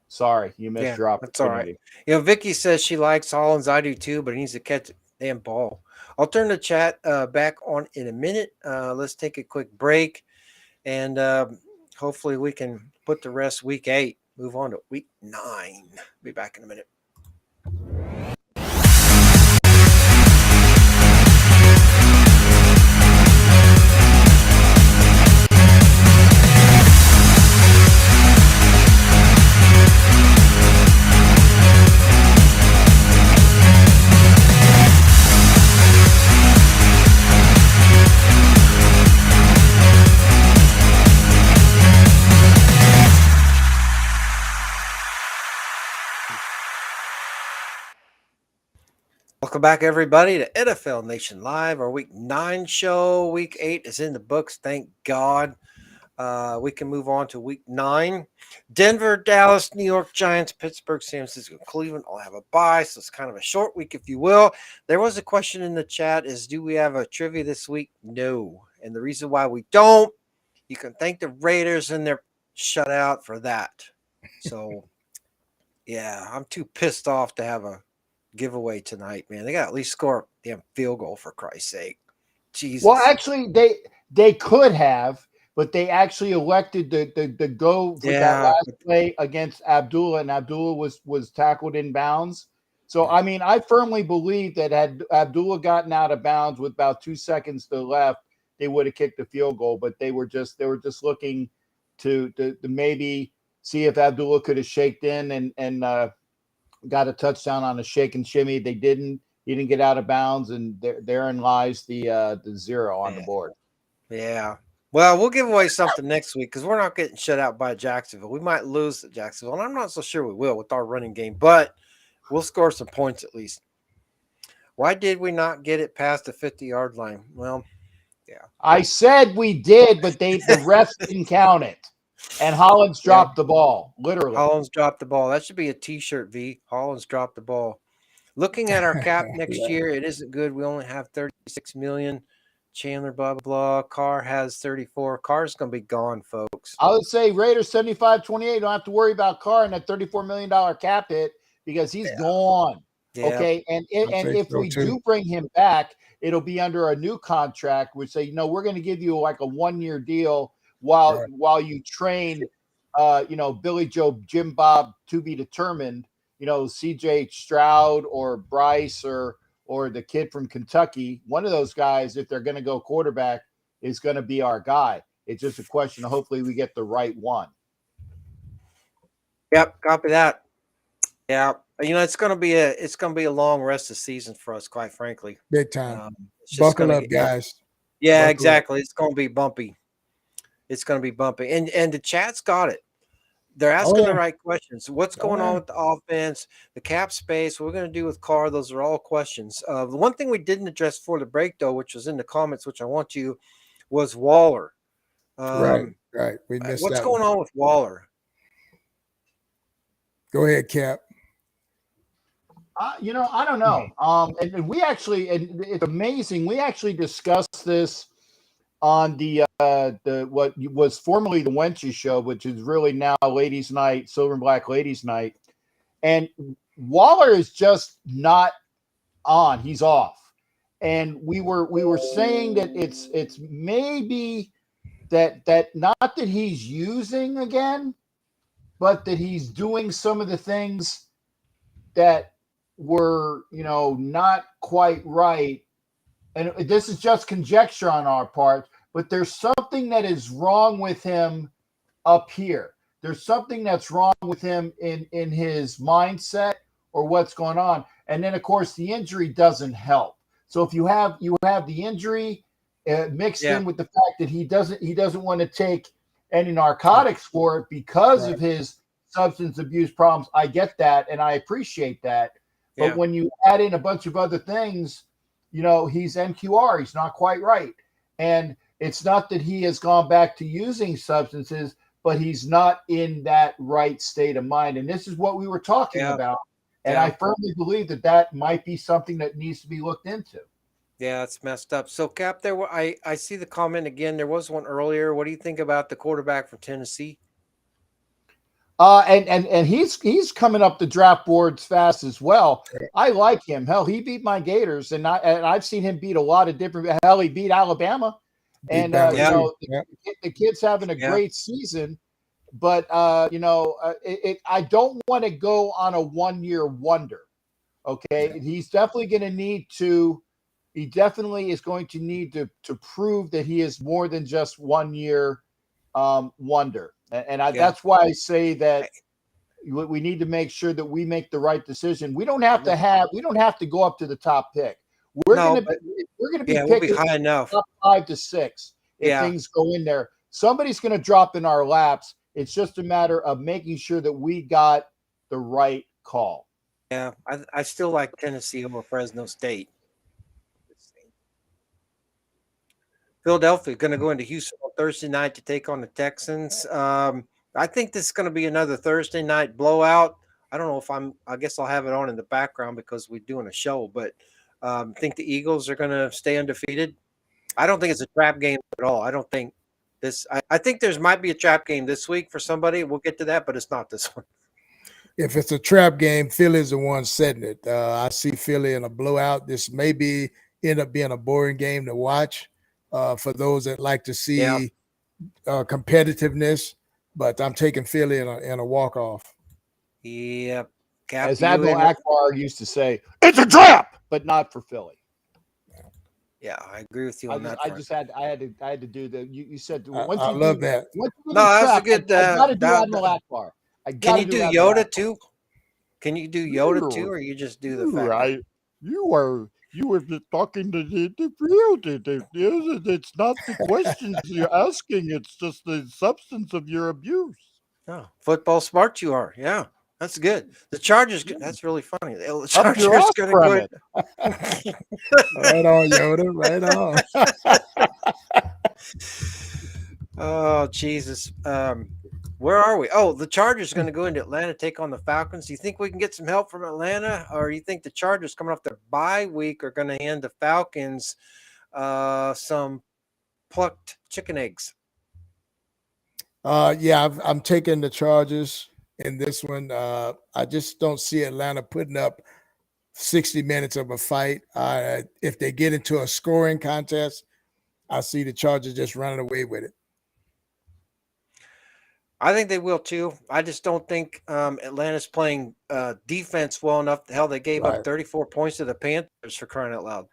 sorry, you missed your opportunity. That's all right. Vicky says she likes Hollins. I do too, but he needs to catch a damn ball. I'll turn the chat back on in a minute. Let's take a quick break, and hopefully we can put the rest week 8. Move on to week 9. Be back in a minute. Welcome back, everybody, to NFL Nation Live, our Week 9 show. Week 8 is in the books, thank God. We can move on to Week 9. Denver, Dallas, New York Giants, Pittsburgh, San Francisco, Cleveland all have a bye, so it's kind of a short week, if you will. There was a question in the chat is, do we have a trivia this week? No. And the reason why we don't, you can thank the Raiders and their shutout for that. So, yeah, I'm too pissed off to have a giveaway tonight, man. They got to at least score a damn field goal, for Christ's sake. Jesus. Well, actually, they could have, but they actually elected to go for that last play against Abdullah, and Abdullah was tackled in bounds. So, I mean, I firmly believe that had Abdullah gotten out of bounds with about 2 seconds to the left, they would have kicked the field goal. But they were just looking to maybe see if Abdullah could have shaked in and got a touchdown on a shake and shimmy. They didn't. He didn't get out of bounds, and therein lies the 0 on the board. Yeah. Well, we'll give away something next week because we're not getting shut out by Jacksonville. We might lose to Jacksonville, and I'm not so sure we will with our running game, but we'll score some points at least. Why did we not get it past the 50-yard line? Well, yeah. I said we did, but the refs didn't count it. And Hollins dropped the ball, literally. Hollins dropped the ball. That should be a T-shirt, V. Hollins dropped the ball. Looking at our cap next year, it isn't good. We only have 36 million. Chandler, blah, blah, blah. Carr has 34. Carr's going to be gone, folks. I would say Raiders 75-28. Don't have to worry about Carr and that $34 million cap hit because he's gone. Yeah. Okay. And if we do bring him back, it'll be under a new contract, which say, we're going to give you like a 1-year deal while you train, Billy Joe, Jim Bob to be determined, CJ Stroud or Bryce or the kid from Kentucky. One of those guys, if they're going to go quarterback, is going to be our guy. It's just a question of hopefully we get the right one. Yep, copy that. Yeah, it's going to be a long rest of the season for us, quite frankly. Big time. Buckle up, guys. Yeah, exactly. It's going to be bumpy. It's going to be bumpy, and the chat's got it. They're asking the right questions. What's going on with the offense, the cap space? What we're going to do with Carr? Those are all questions. The one thing we didn't address before the break, though, which was in the comments, which I want you, was Waller. Right. We missed what's going on with Waller? Go ahead, Cap. I don't know. And we actually, and it's amazing. We actually discussed this on the what was formerly the Wenchie Show, which is really now Ladies Night, Silver and Black Ladies Night. And Waller is just not on; he's off. And we were saying that it's maybe that not that he's using again, but that he's doing some of the things that were not quite right. And this is just conjecture on our part, but there's something that is wrong with him up here. There's something that's wrong with him in his mindset or what's going on. And then, of course, the injury doesn't help. So if you have the injury mixed in with the fact that he doesn't want to take any narcotics for it because of his substance abuse problems, I get that and I appreciate that. But when you add in a bunch of other things, he's NQR. He's not quite right. And it's not that he has gone back to using substances, but he's not in that right state of mind. And this is what we were talking about. And I firmly believe that might be something that needs to be looked into. Yeah, it's messed up. So, Cap, I see the comment again. There was one earlier. What do you think about the quarterback from Tennessee? And he's coming up the draft boards fast as well. I like him. Hell, he beat my Gators, and I've seen him beat a lot of different. Hell, he beat Alabama, the kid's having a great season. But I don't want to go on a 1-year wonder. Okay, he's definitely going to need to. He definitely is going to need to prove that he is more than just 1-year wonder. And that's why I say that we need to make sure that we make the right decision. We don't have to go up to the top pick. We're going to be picking high enough. Top 5 to 6 if things go in there. Somebody's going to drop in our laps. It's just a matter of making sure that we got the right call. Yeah, I still like Tennessee over Fresno State. Philadelphia going to go into Houston on Thursday night to take on the Texans. I think this is going to be another Thursday night blowout. I don't know if I guess I'll have it on in the background because we're doing a show, but I think the Eagles are going to stay undefeated. I don't think it's a trap game at all. I don't think this. I think there's might be a trap game this week for somebody. We'll get to that, but it's not this one. If it's a trap game, Philly's the one setting it. I see Philly in a blowout. This may end up being a boring game to watch. For those that like to see competitiveness, but I'm taking Philly in a walk-off. Yep. Cap, As do you Admiral in- Akbar used to say, it's a trap, but not for Philly. Yeah, I agree with you on that I front. had to do the. You said I once you love do that. once you do No, the that's a trap, good. I got to do that- Admiral Akbar. I Can got you to do Admiral Yoda Akbar. too? Can you do Yoda too, or you just do the fat guy? You were talking to the field. It's not the questions you're asking. It's just the substance of your abuse. Oh, football smart you are. Yeah, that's good. The Chargers. That's really funny. The Up your Chargers ass going to from go. it. Right on, Yoda. Right on. Oh Jesus. Where are we? Oh, the Chargers are going to go into Atlanta, take on the Falcons. Do you think we can get some help from Atlanta, or you think the Chargers coming off their bye week are going to hand the Falcons some plucked chicken eggs? Yeah, I'm taking the Chargers in this one. I just don't see Atlanta putting up 60 minutes of a fight. If they get into a scoring contest, I see the Chargers just running away with it. I think they will too. I just don't think Atlanta's playing defense well enough. Hell, they gave up Right. 34 points to the Panthers, for crying out loud.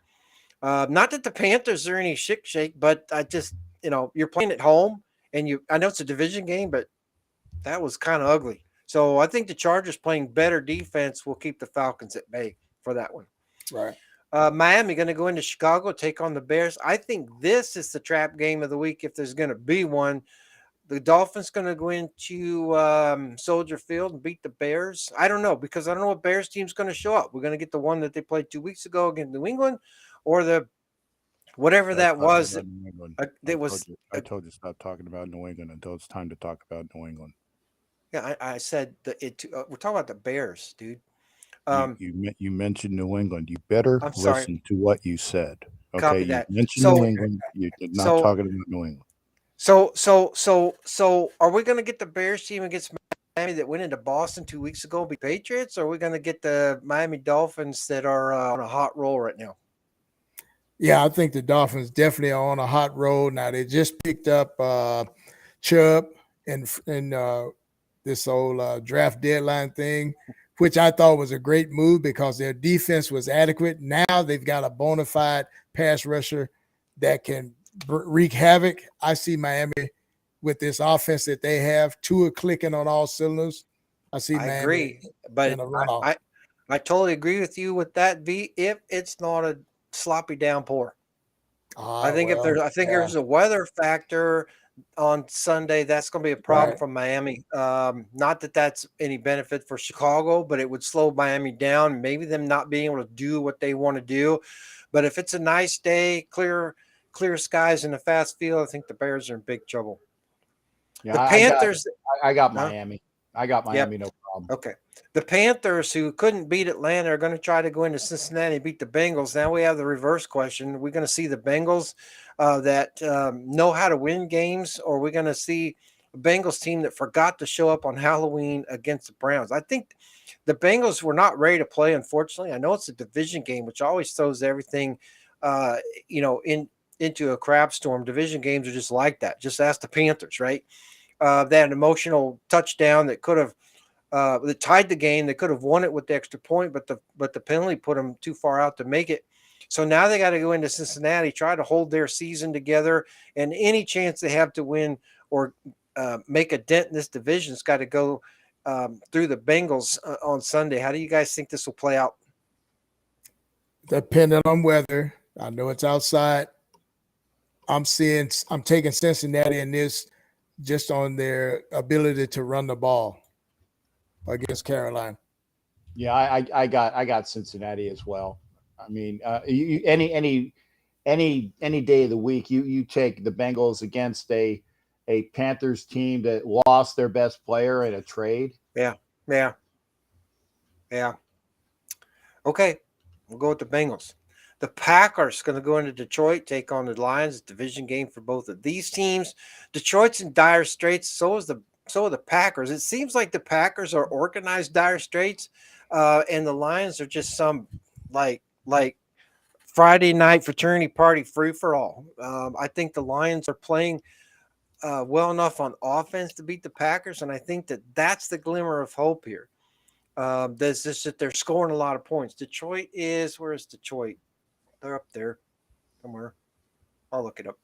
Not that the Panthers are any shake, but I just, you're playing at home, and I know it's a division game, but that was kind of ugly. So I think the Chargers playing better defense will keep the Falcons at bay for that one. Right. Miami going to go into Chicago, take on the Bears. I think this is the trap game of the week if there's going to be one. The Dolphins going to go into Soldier Field and beat the Bears. I don't know, because I don't know what Bears team's going to show up. We're going to get the one that they played 2 weeks ago against New England, or the whatever that was. I told you stop talking about New England until it's time to talk about New England. Yeah, I said that we're talking about the Bears, dude. You mentioned New England. You better I'm sorry. listen to what you said. Okay, Copy you that. mentioned So- New England. You're not talking about New England. So are we going to get the Bears team against Miami that went into Boston 2 weeks ago be Patriots, or are we going to get the Miami Dolphins that are on a hot roll right now? Yeah, I think the Dolphins definitely are on a hot roll. Now they just picked up Chubb in this whole draft deadline thing, which I thought was a great move because their defense was adequate. Now they've got a bona fide pass rusher that can wreak havoc. I see Miami with this offense that they have, Tua clicking on all cylinders. I see Miami agree, but in a runoff. I totally agree with you with that, V, if it's not a sloppy downpour. I think there's a weather factor on Sunday, that's going to be a problem Right. from Miami. Not that that's any benefit for Chicago, but it would slow Miami down. Maybe them not being able to do what they want to do. But if it's a nice day, clear skies and a fast field, I think the Bears are in big trouble. Yeah, The Panthers. I got Miami. I got Miami, no problem. Okay. The Panthers, who couldn't beat Atlanta, are going to try to go into Cincinnati and beat the Bengals. Now we have the reverse question. Are we going to see the Bengals that know how to win games, or are we going to see a Bengals team that forgot to show up on Halloween against the Browns? I think the Bengals were not ready to play, unfortunately. I know it's a division game, which always throws everything, into a crap storm. Division games are just like that. Just ask the Panthers, right? They had an emotional touchdown that could have that tied the game. They could have won it with the extra point, but the penalty put them too far out to make it. So now they got to go into Cincinnati, try to hold their season together, and any chance they have to win or make a dent in this division has got to go through the Bengals on Sunday. How do you guys think this will play out? Depending on weather, I know it's outside. I'm taking Cincinnati in this just on their ability to run the ball against Carolina. Yeah, I got Cincinnati as well. I mean, any day of the week, you take the Bengals against a Panthers team that lost their best player in a trade. Yeah. Okay, we'll go with the Bengals. The Packers going to go into Detroit, take on the Lions. Division game for both of these teams. Detroit's in dire straits. So are the Packers. It seems like the Packers are organized dire straits, and the Lions are just some like Friday night fraternity party free for all. I think the Lions are playing well enough on offense to beat the Packers, and I think that that's the glimmer of hope here. There's just that they're scoring a lot of points. Detroit is, where is Detroit? They're up there somewhere. I'll look it up.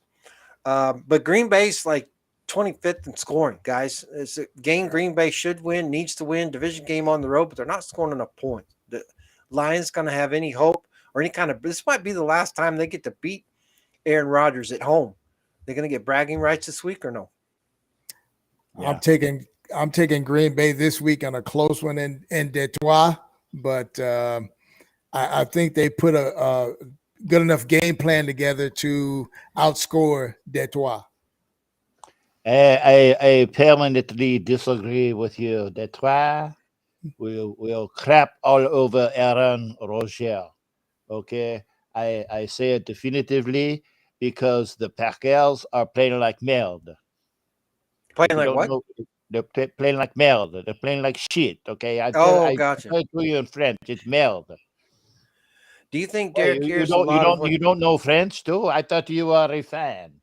But Green Bay's like 25th in scoring, guys. It's a game Green Bay should win, needs to win. Division game on the road, but they're not scoring enough points. The Lions going to have any hope or any kind of. This might be the last time they get to beat Aaron Rodgers at home. They're going to get bragging rights this week or no? Yeah. I'm taking Green Bay this week on a close one in Detroit, but I think they put a good enough game plan together to outscore Detroit. I permanently disagree with you. Detroit will crap all over Aaron Rodgers. Okay, I say it definitively because the Packers are playing like merde. Playing like what? They're playing like merde. They're playing like shit. Okay, gotcha. I tell you in French, it's merde. Do you think Derek you don't know French too? I thought you were a fan.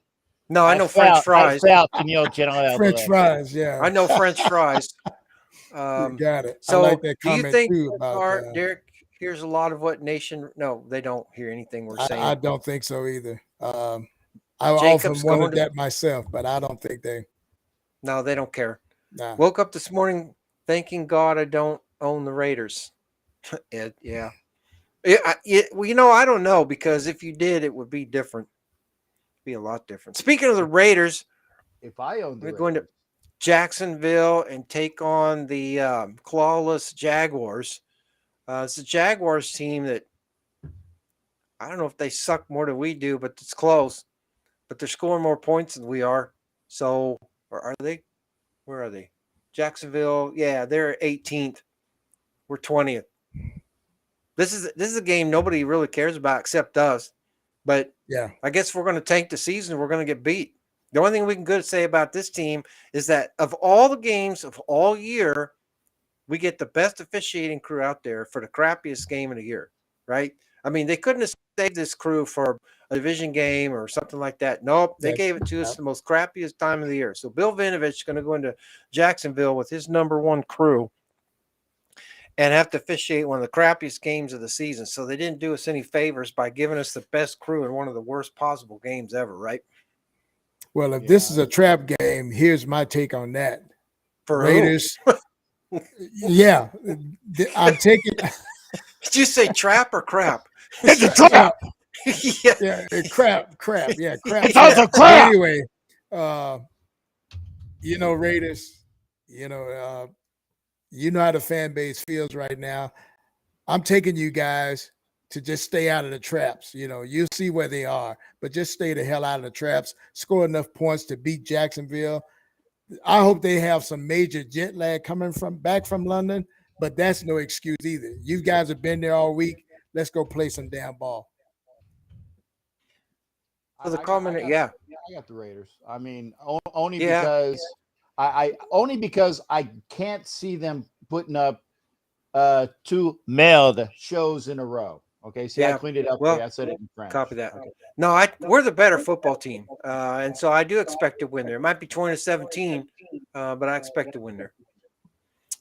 No, I know French fries. I felt in your general French fries, yeah. I know French fries. You got it. So, I like that do you comment think too about Derek hears a lot of what nation? No, they don't hear anything we're saying. I don't think so either. I often wanted that myself, but I don't think they. No, they don't care. Nah. Woke up this morning thanking God I don't own the Raiders. Yeah. Well, I don't know, because if you did, it would be different. Be a lot different. Speaking of the Raiders, if I owned, we're going to Jacksonville and take on the clawless Jaguars. It's a Jaguars team that I don't know if they suck more than we do, but it's close. But they're scoring more points than we are. So, or are they? Where are they? Jacksonville, yeah, they're 18th. We're 20th. This is a game nobody really cares about except us. But yeah, I guess if we're going to tank the season, we're going to get beat. The only thing we can good say about this team is that of all the games of all year, we get the best officiating crew out there for the crappiest game of the year, right? I mean, they couldn't have saved this crew for a division game or something like that. Nope, they gave it to us the most crappiest time of the year. So Bill Vinovich is going to go into Jacksonville with his number one crew and have to officiate one of the crappiest games of the season. So they didn't do us any favors by giving us the best crew in one of the worst possible games ever, right? Well, if this is a trap game, here's my take on that. For Raiders. Yeah, I'm taking. Did you say trap or crap? It's a trap. Yeah, crap. Yeah, crap. That's a crap. Anyway, Raiders. You know how the fan base feels right now. I'm taking you guys to just stay out of the traps. You'll see where they are, but just stay the hell out of the traps. Score enough points to beat Jacksonville. I hope they have some major jet lag coming back from London, but that's no excuse either. You guys have been there all week. Let's go play some damn ball. So the comment, I got the Raiders. I mean, only because I can't see them putting up 2 mailed shows in a row. Okay, see, I cleaned it up. Well, I said it in French. Copy that. Okay. No, we're the better football team, and so I do expect to win there. It might be 20-17, but I expect to win there.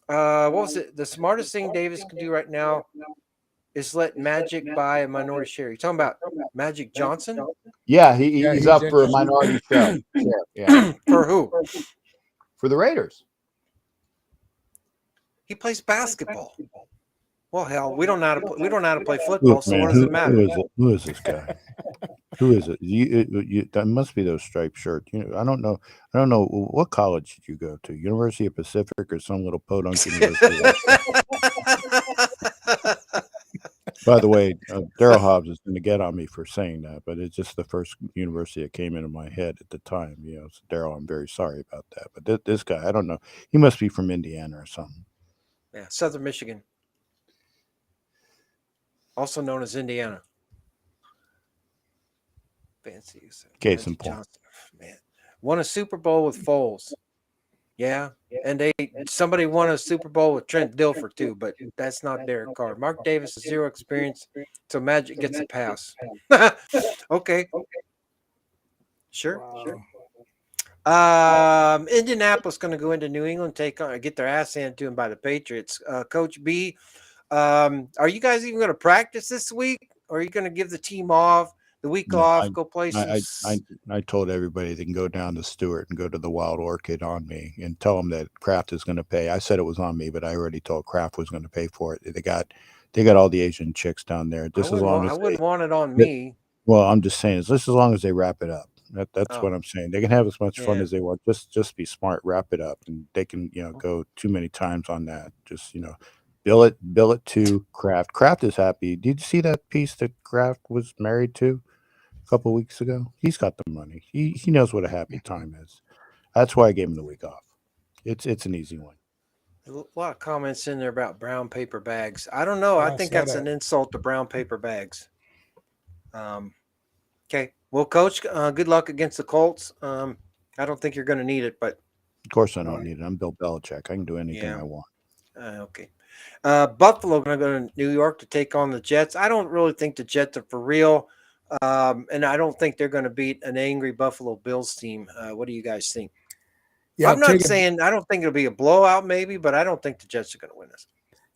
What was it? The smartest thing Davis can do right now is let Magic buy a minority share. You talking about Magic Johnson? Yeah, he's up for a minority share. Yeah. For who? For the Raiders. He plays basketball. Well, hell, we don't know how to play football. Look, so man, what does it matter? Who is this guy? Who is it? That must be those striped shirts. I don't know. What college did you go to? University of Pacific or some little podunk university? By the way, Daryl Hobbs is going to get on me for saying that, but it's just the first university that came into my head at the time. So Daryl, I'm very sorry about that. But this guy, I don't know. He must be from Indiana or something. Yeah, Southern Michigan. Also known as Indiana. Fancy. Case in point. Man. Won a Super Bowl with Foles. Yeah. And somebody won a Super Bowl with Trent Dilfer too, but that's not Derek Carr. Mark Davis has 0 experience, so Magic gets a pass. Okay. Sure. Wow. Sure. Indianapolis going to go into New England, get their ass handed to them by the Patriots. Coach B, are you guys even going to practice this week? Or are you going to give the team the week No, off, go play some? I told everybody they can go down to Stewart and go to the Wild Orchid on me and tell them that Kraft is going to pay. I said it was on me, but I already told Kraft was going to pay for it. They got all the Asian chicks down there. I Just as long as wouldn't want it on they, me. well, I'm just saying, just as long as they wrap it up. That's Oh, what I'm saying. They can have as much fun yeah. as they want. Just be smart, wrap it up, and they can go too many times on that. Just bill it to Kraft. Kraft is happy. Did you see that piece that Kraft was married to a couple weeks ago? He's got the money. He knows what a happy time is. That's why I gave him the week off. It's an easy one. A lot of comments in there about brown paper bags. I don't know. I I think saw that's that. an insult to brown paper bags. Okay. Well, Coach, good luck against the Colts. I don't think you're going to need it, but Of course, I don't need it. I'm Bill Belichick. I can do anything yeah. I want. Okay. Buffalo going to go to New York to take on the Jets. I don't really think the Jets are for real, and I don't think they're going to beat an angry Buffalo Bills team. What do you guys think? Yeah, I'm not saying I don't think it'll be a blowout, maybe, but I don't think the Jets are going to win this.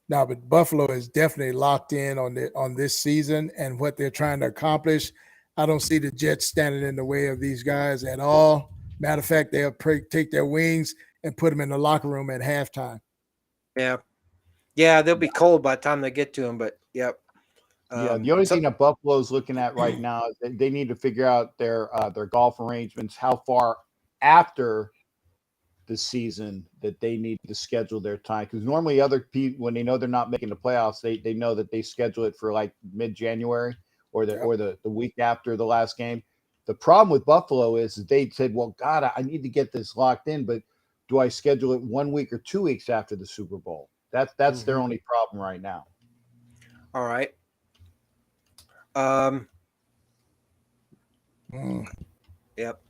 No, but Buffalo is definitely locked in on this season and what they're trying to accomplish. I don't see the Jets standing in the way of these guys at all. Matter of fact, they'll take their wings and put them in the locker room at halftime. Yeah, they'll be cold by the time they get to them, but yep. Yeah, the only thing that Buffalo's looking at right now is they need to figure out their golf arrangements, how far after the season that they need to schedule their time. Because normally other people, when they know they're not making the playoffs, they know that they schedule it for like mid-January or the week after the last game. The problem with Buffalo is they said, well, God, I need to get this locked in, but do I schedule it 1 week or 2 weeks after the Super Bowl? That's their only problem right now. All right. Yep.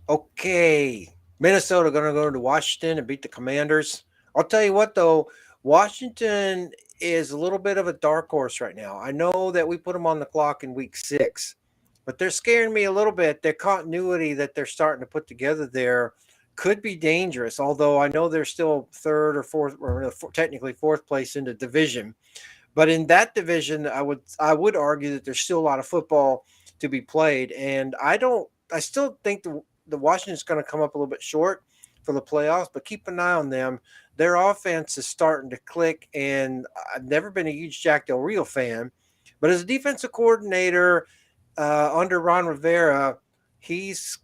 Okay. Minnesota going to go to Washington and beat the Commanders. I'll tell you what, though, Washington is a little bit of a dark horse right now. I know that we put them on the clock in week 6, but they're scaring me a little bit. Their continuity that they're starting to put together there could be dangerous, although I know they're still third or fourth, or technically fourth place in the division. But in that division, I would argue that there's still a lot of football to be played, and I still think the Washington's going to come up a little bit short for the playoffs, but keep an eye on them. Their offense is starting to click, and I've never been a huge Jack Del Rio fan, but as a defensive coordinator under Ron Rivera, he's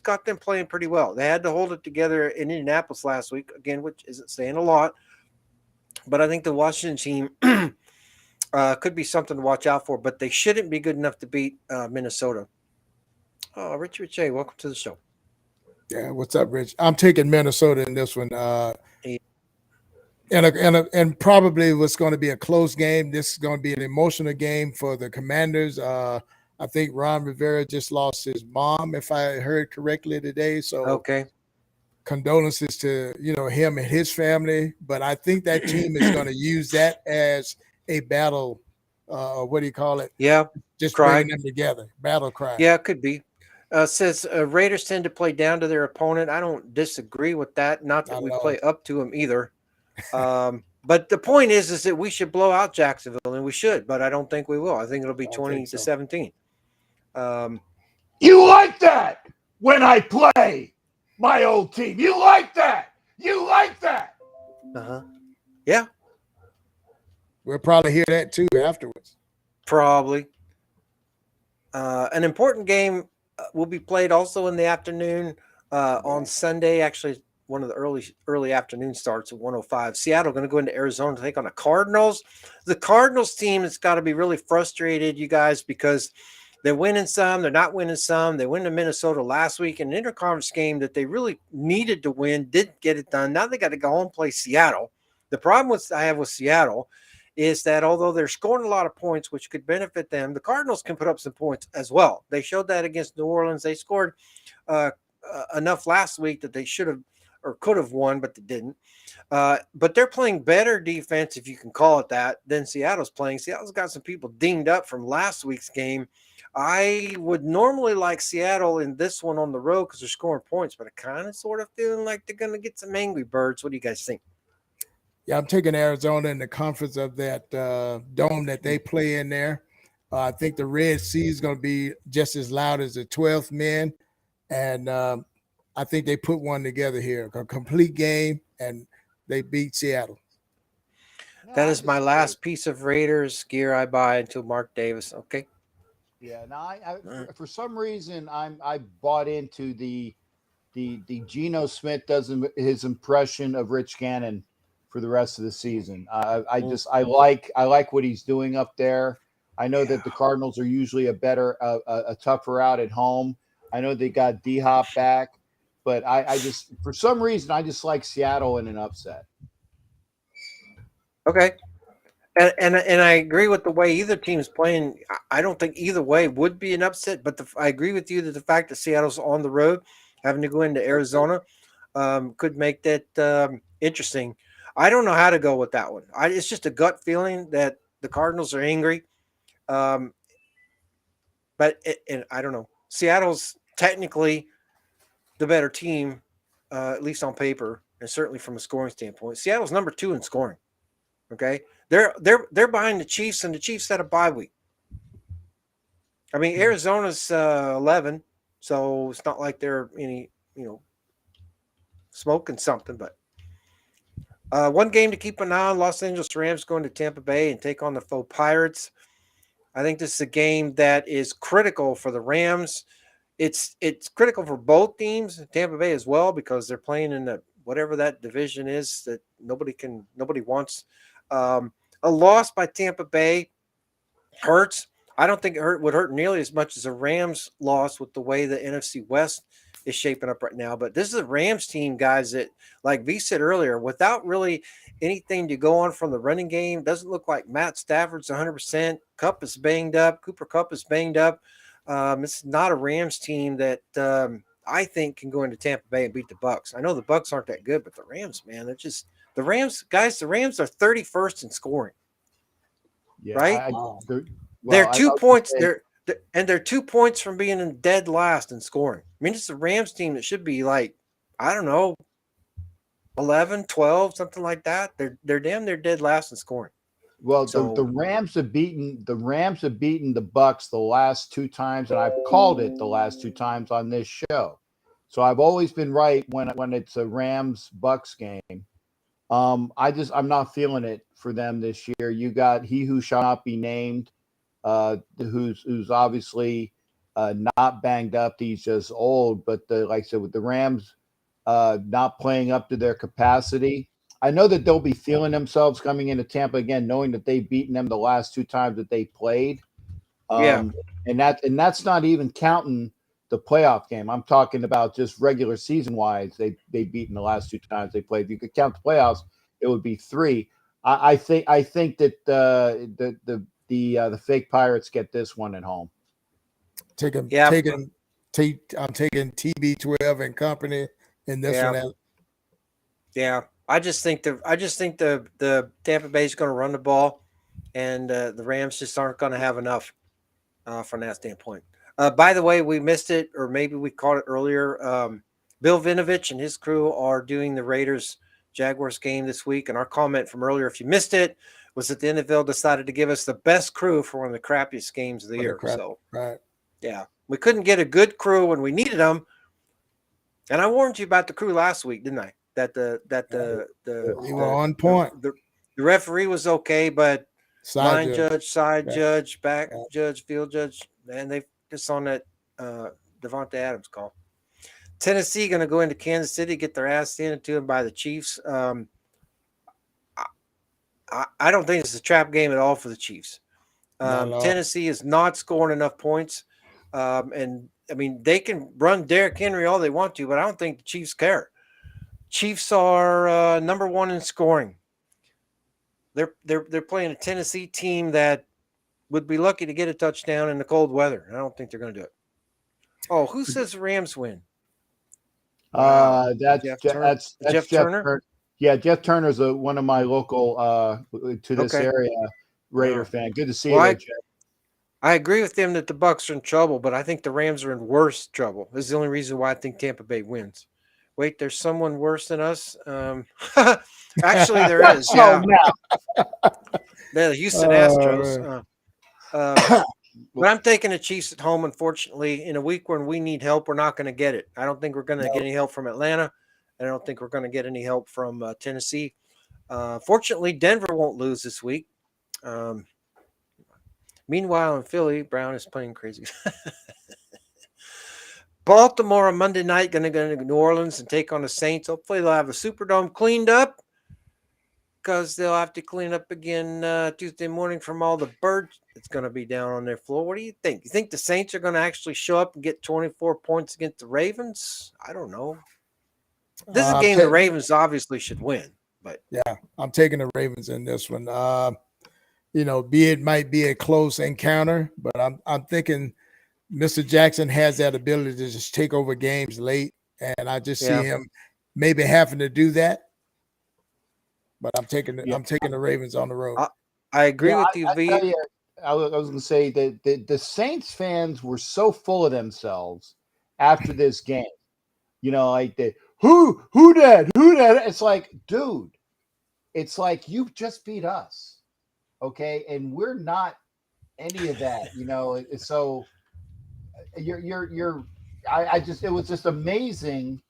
got them playing pretty well. They had to hold it together in Indianapolis last week, again, which isn't saying a lot, but I think the Washington team could be something to watch out for, but they shouldn't be good enough to beat Minnesota. Oh, Richard Che, welcome to the show. Yeah, what's up, Rich? I'm taking Minnesota in this one. And probably what's going to be a close game. This is going to be an emotional game for the Commanders. I think Ron Rivera just lost his mom, if I heard correctly today. So okay, condolences to him and his family. But I think that team is going to use that as a battle. What do you call it? Yeah, just cry. bringing them together. Battle cry. Yeah, it could be. Says Raiders tend to play down to their opponent. I don't disagree with that. Not that we play up to them either. But the point is that we should blow out Jacksonville, and we should. But I don't think we will. I think it'll be 20-17. You like that when I play my old team. You like that. You like that. Yeah. We'll probably hear that too afterwards. Probably. An important game will be played also in the afternoon on Sunday. Actually, one of the early afternoon starts at 1:05. Seattle going to go into Arizona to take on the Cardinals. The Cardinals team has got to be really frustrated, you guys, because they're winning some, they're not winning some. They went to Minnesota last week in an interconference game that they really needed to win, didn't get it done. Now they got to go home and play Seattle. The problem I have with Seattle is that although they're scoring a lot of points, which could benefit them, the Cardinals can put up some points as well. They showed that against New Orleans. They scored enough last week that they should have or could have won, but they didn't. But they're playing better defense, if you can call it that, than Seattle's playing. Seattle's got some people dinged up from last week's game, I would normally like Seattle in this one on the road because they're scoring points, but I kind of sort of feeling like they're going to get some angry birds. What do you guys think? Yeah, I'm taking Arizona in the comforts of that dome that they play in there. I think the Red Sea is going to be just as loud as the 12th men. And I think they put one together here, a complete game, and they beat Seattle. No, That I is my disagree. last piece of Raiders gear I buy until Mark Davis. Okay. Yeah, no, for some reason I bought into the Geno Smith doesn't his impression of Rich Gannon for the rest of the season. I like what he's doing up there. I know that the Cardinals are usually a tougher out at home. I know they got D Hop back, but I just for some reason I just like Seattle in an upset. Okay. And I agree with the way either team's playing. I don't think either way would be an upset, but I agree with you that the fact that Seattle's on the road, having to go into Arizona, could make that interesting. I don't know how to go with that one. It's just a gut feeling that the Cardinals are angry, and I don't know. Seattle's technically the better team, at least on paper, and certainly from a scoring standpoint. Seattle's number 2 in scoring. Okay, they're behind the Chiefs, and the Chiefs had a bye week. I mean, Arizona's 11, so it's not like they're any smoking something. But one game to keep an eye on: Los Angeles Rams going to Tampa Bay and take on the faux Pirates. I think this is a game that is critical for the Rams. It's critical for both teams, Tampa Bay as well, because they're playing in the whatever that division is that nobody wants. A loss by Tampa Bay hurts. I don't think it would hurt nearly as much as a Rams loss with the way the NFC West is shaping up right now. But this is a Rams team, guys, that, like V said earlier, without really anything to go on from the running game, doesn't look like Matt Stafford's 100%. Kupp is banged up. Cooper Kupp is banged up. It's not a Rams team that I think can go into Tampa Bay and beat the Bucs. I know the Bucs aren't that good, but the Rams, man, they're just the Rams, guys. The Rams are 31st in scoring. Yeah, right? They're 2 points. They're 2 points from being in dead last in scoring. I mean, it's a Rams team that should be like, I don't know, 11, 12, something like that. They're damn near dead last in scoring. Well, So, the Rams have beaten the Bucs the last 2 times, and I've called it the last 2 times on this show. So I've always been right when it's a Rams Bucs game. I'm not feeling it for them this year. You got he who shall not be named, who's obviously not banged up. He's just old. But like I said, with the Rams not playing up to their capacity, I know that they'll be feeling themselves coming into Tampa again, knowing that they've beaten them the last 2 times that they played. Yeah. And that's not even counting the playoff game. I'm talking about just regular season wise. They've beaten the last 2 times they played. If you could count the playoffs, it would be 3. I think that the fake Pirates get this one at home. I'm taking TB12 and company in this one. Yeah, I just think the Tampa Bay is going to run the ball, and the Rams just aren't going to have enough from that standpoint. By the way, we missed it, or maybe we caught it earlier. Bill Vinovich and his crew are doing the Raiders Jaguars game this week, and our comment from earlier, if you missed it, was that the NFL decided to give us the best crew for one of the crappiest games of the year. So, right, yeah, we couldn't get a good crew when we needed them, and I warned you about the crew last week, didn't I? That you were on point. The referee was okay, but line judge, side judge, back judge, field judge, and they just on that Devontae Adams call. Tennessee going to go into Kansas City, get their ass handed to them by the Chiefs. I don't think it's a trap game at all for the Chiefs. Tennessee is not scoring enough points, and I mean they can run Derrick Henry all they want to, but I don't think the Chiefs care. Chiefs are number 1 in scoring. They're playing a Tennessee team that would be lucky to get a touchdown in the cold weather. I don't think they're going to do it. Oh, who says the Rams win? Wow. That's Jeff Turner. Yeah, Jeff Turner's one of my local to this area Raider fan. Good to see you there, Jeff. I agree with them that the Bucks are in trouble, but I think the Rams are in worse trouble. This is the only reason why I think Tampa Bay wins. Wait, there's someone worse than us? Actually, there is. Oh, Yeah, now. they're the Houston Man. Astros. But I'm taking the Chiefs at home. Unfortunately, in a week when we need help, we're not going to get it. I don't think we're going to get any help from Atlanta. I don't think we're going to get any help from Tennessee. Fortunately, Denver won't lose this week. Meanwhile, in Philly, Brown is playing crazy. Baltimore on Monday night going to go to New Orleans and take on the Saints. Hopefully, they'll have a Superdome cleaned up because they'll have to clean up again Tuesday morning from all the birds that's going to be down on their floor. What do you think? You think the Saints are going to actually show up and get 24 points against the Ravens? I don't know. This is a game the Ravens obviously should win. But yeah, I'm taking the Ravens in this one. It might be a close encounter, but I'm thinking Mr. Jackson has that ability to just take over games late, and I just see him maybe having to do that. But I'm taking the Ravens on the road. I agree with you, V. Tell you, I was going to say that the Saints fans were so full of themselves after this game. Like who that? It's like, dude, it's like you just beat us, okay, and we're not any of that. So you're. I just, it was just amazing.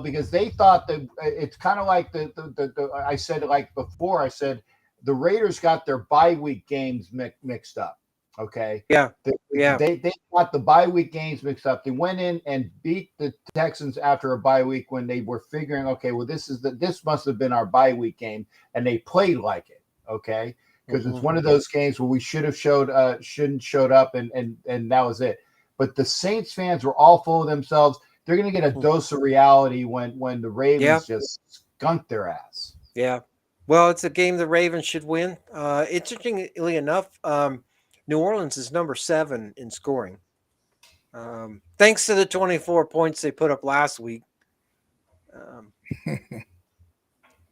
Because they thought that it's kind of like the I said, like before, I said the Raiders got their bye week games mixed up. Okay. Yeah. They got the bye week games mixed up. They went in and beat the Texans after a bye week when they were figuring, okay, well, this must have been our bye week game, and they played like it. Okay. Because it's one of those games where we shouldn't showed up and that was it. But the Saints fans were all full of themselves. They're going to get a dose of reality when the Ravens just skunk their ass. Yeah. Well, it's a game the Ravens should win. Interestingly enough, New Orleans is number 7 in scoring. Thanks to the 24 points they put up last week.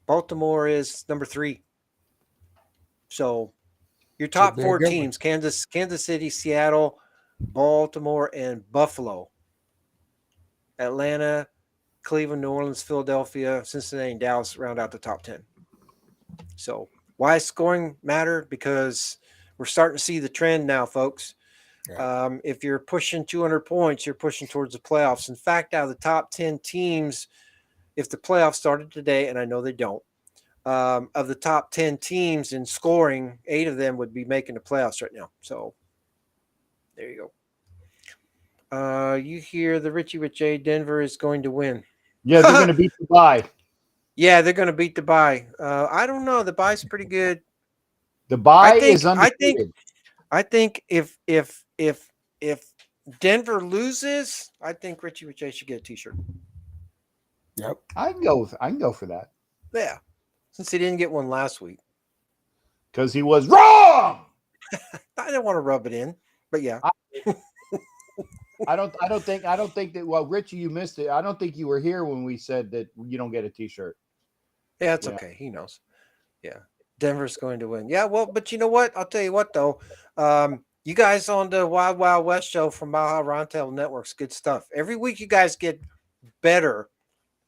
Baltimore is number 3. So your top 4 teams, Kansas City, Seattle, Baltimore, and Buffalo. Atlanta, Cleveland, New Orleans, Philadelphia, Cincinnati, and Dallas round out the top 10. So why scoring matter? Because we're starting to see the trend now, folks. Yeah. If you're pushing 200 points, you're pushing towards the playoffs. In fact, out of the top 10 teams, if the playoffs started today, and I know they don't, of the top 10 teams in scoring, 8 of them would be making the playoffs right now. So there you go. You hear the Richie Rich A. Denver is going to win. Yeah, they're going to beat the bye. Yeah, they're going to beat the bye. I don't know. The bye's pretty good. The bye is undefeated. I think if Denver loses, I think Richie Rich A. should get a T-shirt. Yep, I can go for that. Yeah, since he didn't get one last week because he was wrong. I didn't want to rub it in, but yeah. I don't think that. Well, Richie, you missed it. I don't think you were here when we said that you don't get a T-shirt. Yeah, it's okay. He knows. Yeah, Denver's going to win. Yeah, well, but you know what? I'll tell you what though. You guys on the Wild Wild West show from Mile High Roundtable Network's good stuff. Every week you guys get better.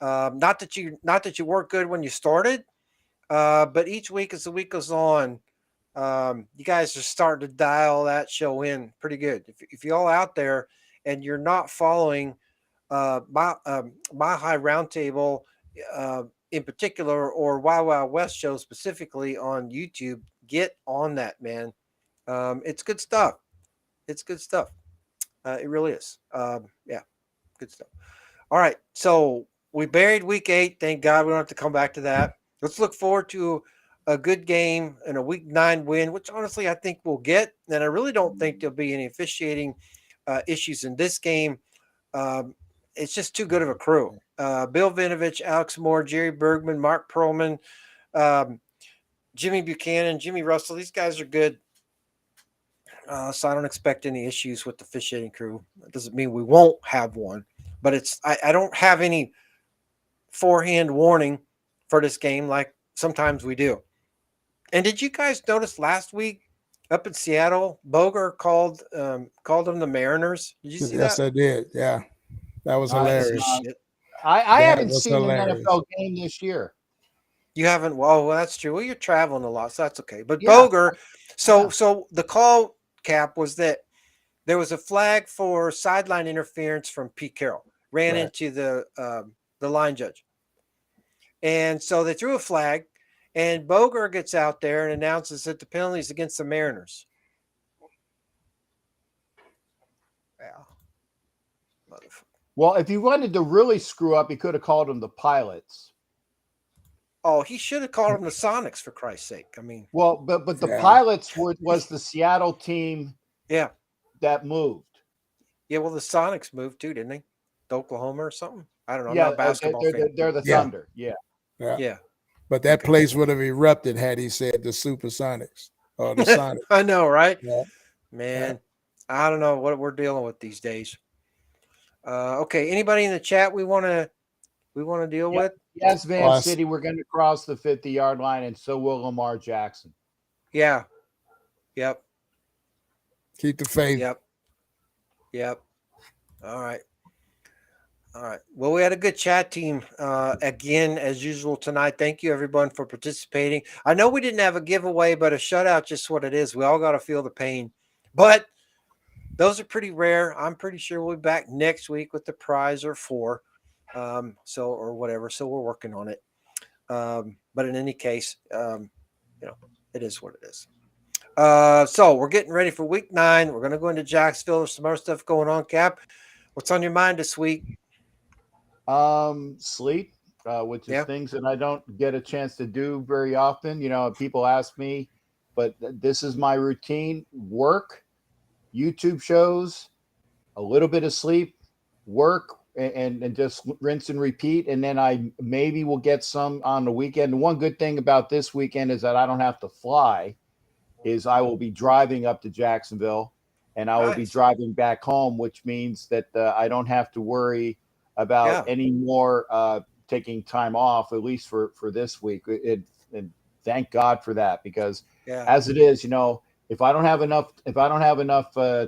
Not that you weren't good when you started, but each week as the week goes on, you guys are starting to dial that show in pretty good. If you're all out there and you're not following my High Roundtable in particular, or Wild Wild West show specifically on YouTube, get on that, man. It's good stuff. It's good stuff. It really is. Yeah, good stuff. All right, so we buried week 8. Thank God we don't have to come back to that. Let's look forward to a good game and a week 9 win, which honestly I think we'll get. And I really don't think there'll be any officiating issues in this game. It's just too good of a crew. Bill Vinovich, Alex Moore, Jerry Bergman, Mark Perlman, Jimmy Buchanan, Jimmy Russell. These guys are good. So I don't expect any issues with the officiating crew. That doesn't mean we won't have one, but I don't have any forehand warning for this game like sometimes we do. And did you guys notice last week Up in Seattle, Boger called them the Mariners. Did you see Yes, that? I did. Yeah, that was Nice. hilarious. Shit. I That haven't was seen an hilarious. NFL game this year. You haven't? Well, that's true. Well, you're traveling a lot, so that's okay. But Yeah. Boger, so the call cap was that there was a flag for sideline interference from Pete Carroll. Ran Right. into the line judge, and so they threw a flag, and Boger gets out there and announces that the penalty is against the Mariners. Yeah, motherfucker. Well, if he wanted to really screw up, he could have called them the Pilots. Oh, he should have called them the Sonics, for Christ's sake. I mean, Well, but the Yeah. Pilots was the Seattle team yeah, that moved. yeah. Well, the Sonics moved too, didn't they? To Oklahoma or something. I don't know. I'm Yeah, not a basketball fan. they're the Yeah. Thunder. Yeah. Yeah. Yeah. But that place would have erupted had he said the Supersonics or the Sonics. I know, right? Yeah. Man, I don't know what we're dealing with these days. Okay, anybody in the chat we want to deal Yep. with? Yes, Van Us. City, we're going to cross the 50-yard line, and so will Lamar Jackson. Yeah. Yep. Keep the faith. Yep. Yep. All right. All right. Well, we had a good chat team again, as usual tonight. Thank you, everyone, for participating. I know we didn't have a giveaway, but a shutout, just what it is. We all got to feel the pain. But those are pretty rare. I'm pretty sure we'll be back next week with the prize or 4. Or whatever. So we're working on it. But in any case, it is what it is. So we're getting ready for week 9. We're going to go into Jacksonville. There's some more stuff going on. Cap, what's on your mind this week? Sleep, which is things that I don't get a chance to do very often. People ask me, but this is my routine: work, YouTube shows, a little bit of sleep, work, and just rinse and repeat. And then I maybe will get some on the weekend. And one good thing about this weekend is that I don't have to fly, is I will be driving up to Jacksonville, and I will be driving back home, which means that I don't have to worry about any more taking time off, at least for this week. And thank God for that, because as it is, if I don't have enough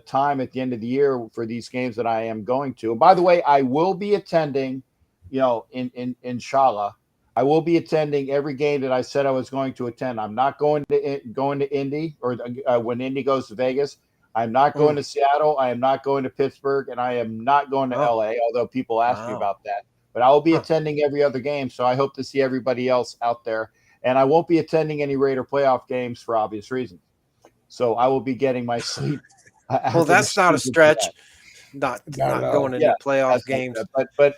time at the end of the year for these games that I am going to. And by the way, I will be attending, inshallah, I will be attending every game that I said I was going to attend. I'm not going to Indy, or when Indy goes to Vegas. I'm not going to Seattle. I am not going to Pittsburgh, and I am not going to LA, although people ask me about that. But I will be attending every other game, so I hope to see everybody else out there. And I won't be attending any Raider playoff games for obvious reasons. So I will be getting my sleep. Well, that's not a stretch. Not going into playoff games. But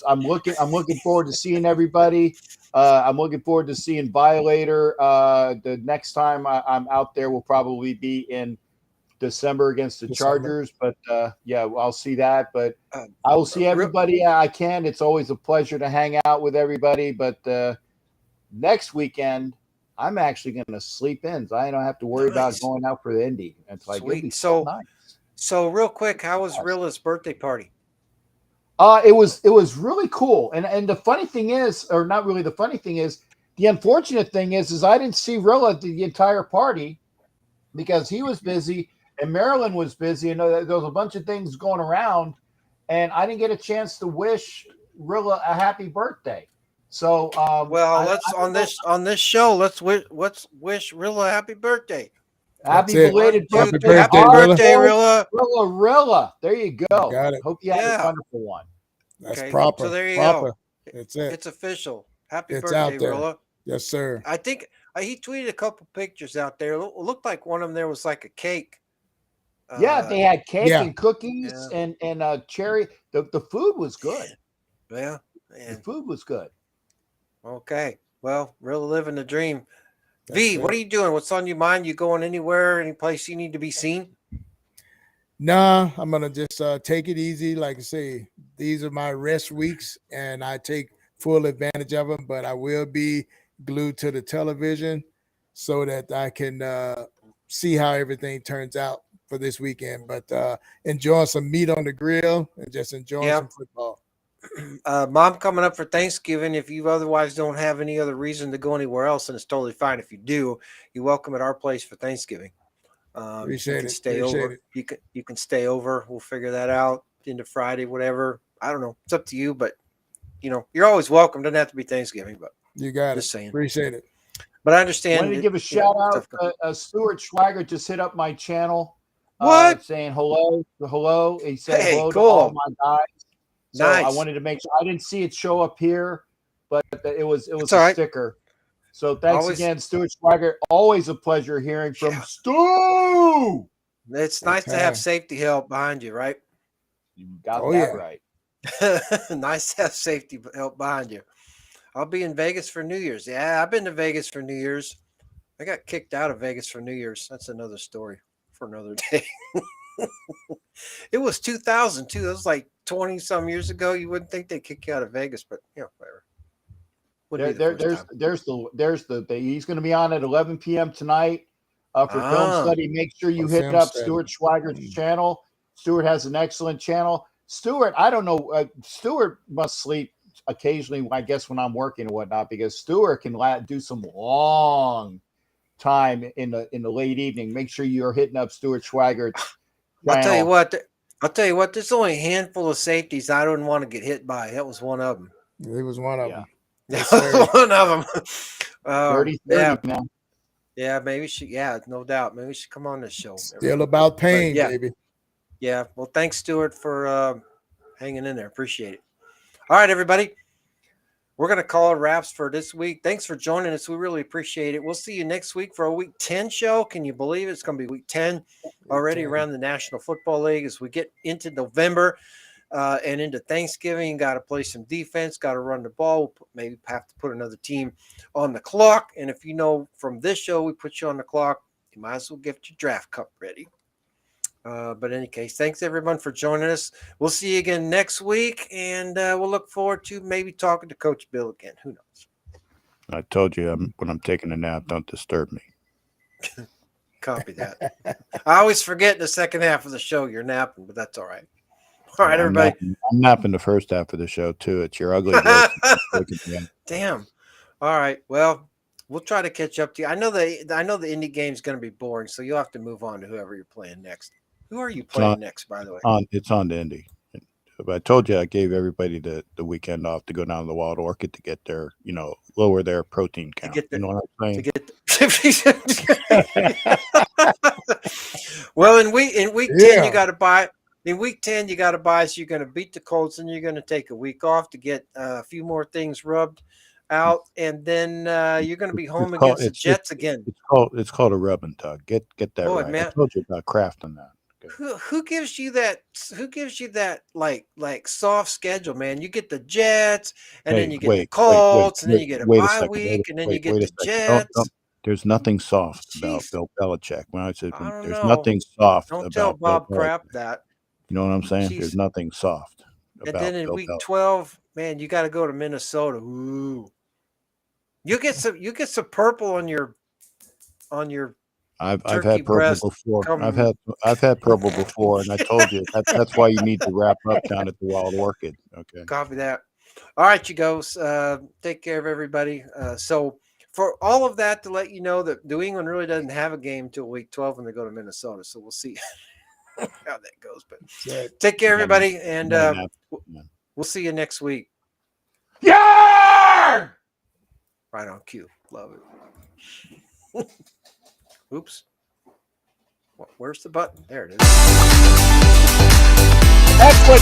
I'm looking forward to seeing everybody. I'm looking forward to seeing Violator. The next time I'm out there will probably be in December against the Chargers. But I'll see that. But I will see everybody I can. It's always a pleasure to hang out with everybody. But next weekend, I'm actually going to sleep in, so I don't have to worry about going out for the Indy. It's like, it'll be so nice. So real quick, how was Rilla's birthday party? It was really cool. And the funny thing is, or not really the funny thing is, the unfortunate thing is I didn't see Rilla the entire party because he was busy and Marilyn was busy, and there was a bunch of things going around, and I didn't get a chance to wish Rilla a happy birthday. So on this show, let's wish Rilla a happy birthday. Happy belated birthday. Happy birthday, Rilla. Rilla. There you go. Got it. Hope you had a wonderful one. That's proper. So there you go. It's it. It's official. Happy it's birthday, out there. Rilla. Yes, sir. I think he tweeted a couple pictures out there. It looked like one of them there was like a cake. They had cake and cookies and cherry. The food was good. Yeah. The food was good. Okay. Well, Rilla living the dream. V, what are you doing? What's on your mind? You going anywhere? Any place you need to be seen? Nah, I'm gonna just take it easy. Like I say, these are my rest weeks, and I take full advantage of them. But I will be glued to the television so that I can see how everything turns out for this weekend. But enjoying some meat on the grill and just enjoying some football. Mom coming up for Thanksgiving. If you otherwise don't have any other reason to go anywhere else, and it's totally fine if you do, you're welcome at our place for Thanksgiving. Appreciate you can it. stay Appreciate over. it. You can stay over. We'll figure that out into Friday, whatever. I don't know. It's up to you, but you're always welcome. Doesn't have to be Thanksgiving, but You got just it. saying. Appreciate it. But I understand. Wanted to give a shout out. Stuff Stuart Schwager just hit up my channel. What? Saying hello. Hello. He said Hey, hello cool. to all my guys. So I Nice. wanted to make sure. I didn't see it show up here, but it was It's a all right. sticker. So thanks Always- again, Stuart Schwager. Always a pleasure hearing from Yeah. Stu. It's nice to have safety help behind you, right? You got Oh, that yeah. right. Nice to have safety help behind you. I'll be in Vegas for New Year's. Yeah, I've been to Vegas for New Year's. I got kicked out of Vegas for New Year's. That's another story for another day. It was 2002. It was like 20 some years ago. You wouldn't think they'd kick you out of Vegas, but whatever. There's the he's going to be on at 11 p.m. tonight for film study. Make sure you hit up Stuart Schwager's channel. Stuart has an excellent channel. Stuart, I don't know. Stuart must sleep occasionally, I guess, when I'm working and whatnot, because Stuart can do some long time in the late evening. Make sure you're hitting up Stuart Schwager's channel. I'll tell you what. There's only a handful of safeties I don't want to get hit by. That was one of them. It was one of them. Yes, one of them. 30 now. Yeah, maybe she. Yeah, no doubt. Maybe she come on this show. Still about pain, baby. Yeah. Well, thanks, Stuart, for hanging in there. Appreciate it. All right, everybody. We're going to call it wraps for this week. Thanks for joining us. We really appreciate it. We'll see you next week for a week 10 show. Can you believe it? It's going to be week 10 already around the National Football League as we get into November and into Thanksgiving. You got to play some defense, got to run the ball. We'll maybe have to put another team on the clock. And if you know from this show, we put you on the clock, you might as well get your draft cup ready. But in any case, thanks everyone for joining us. We'll see you again next week, and we'll look forward to maybe talking to Coach Bill again. Who knows? I told you when I'm taking a nap, don't disturb me. Copy that. I always forget in the second half of the show you're napping, but that's all right. All right, everybody. I'm napping the first half of the show too. It's your ugly voice. Damn. All right. Well, we'll try to catch up to you. I know the indie game is going to be boring, so you'll have to move on to whoever you're playing next. Who are you playing next, by the way? It's on the Indy. But I told you I gave everybody the weekend off to go down to the Wild Orchid to get their, lower their protein count. You know what I'm saying? Well, in week 10 you got to buy. In week 10 you got to buy. So you're going to beat the Colts, and you're going to take a week off to get a few more things rubbed out, and then you're going to be home against the Jets again. It's called a rub and tug. Get that right. Man. I told you about Kraft on that. Who gives you that? Who gives you that like soft schedule, man? You get the Jets, and then you get the Colts, and then you get a bye week, and then you get the Jets. There's nothing soft about Bill Belichick. When I said there's nothing soft. Don't tell Bob Kraft that. You know what I'm saying? There's nothing soft. And then in week 12, man, you got to go to Minnesota. Ooh, you get some purple on your. I've had purple before. I've had purple before, and I told you that's why you need to wrap up down at the Wild Orchid. Okay. Copy that. All right, you guys. Take care of everybody. So for all of that, to let you know that New England really doesn't have a game until week 12 when they go to Minnesota. So we'll see how that goes. But take care, everybody, and we'll see you next week. Yeah. Right on cue. Love it. Oops. Where's the button? There it is. That's what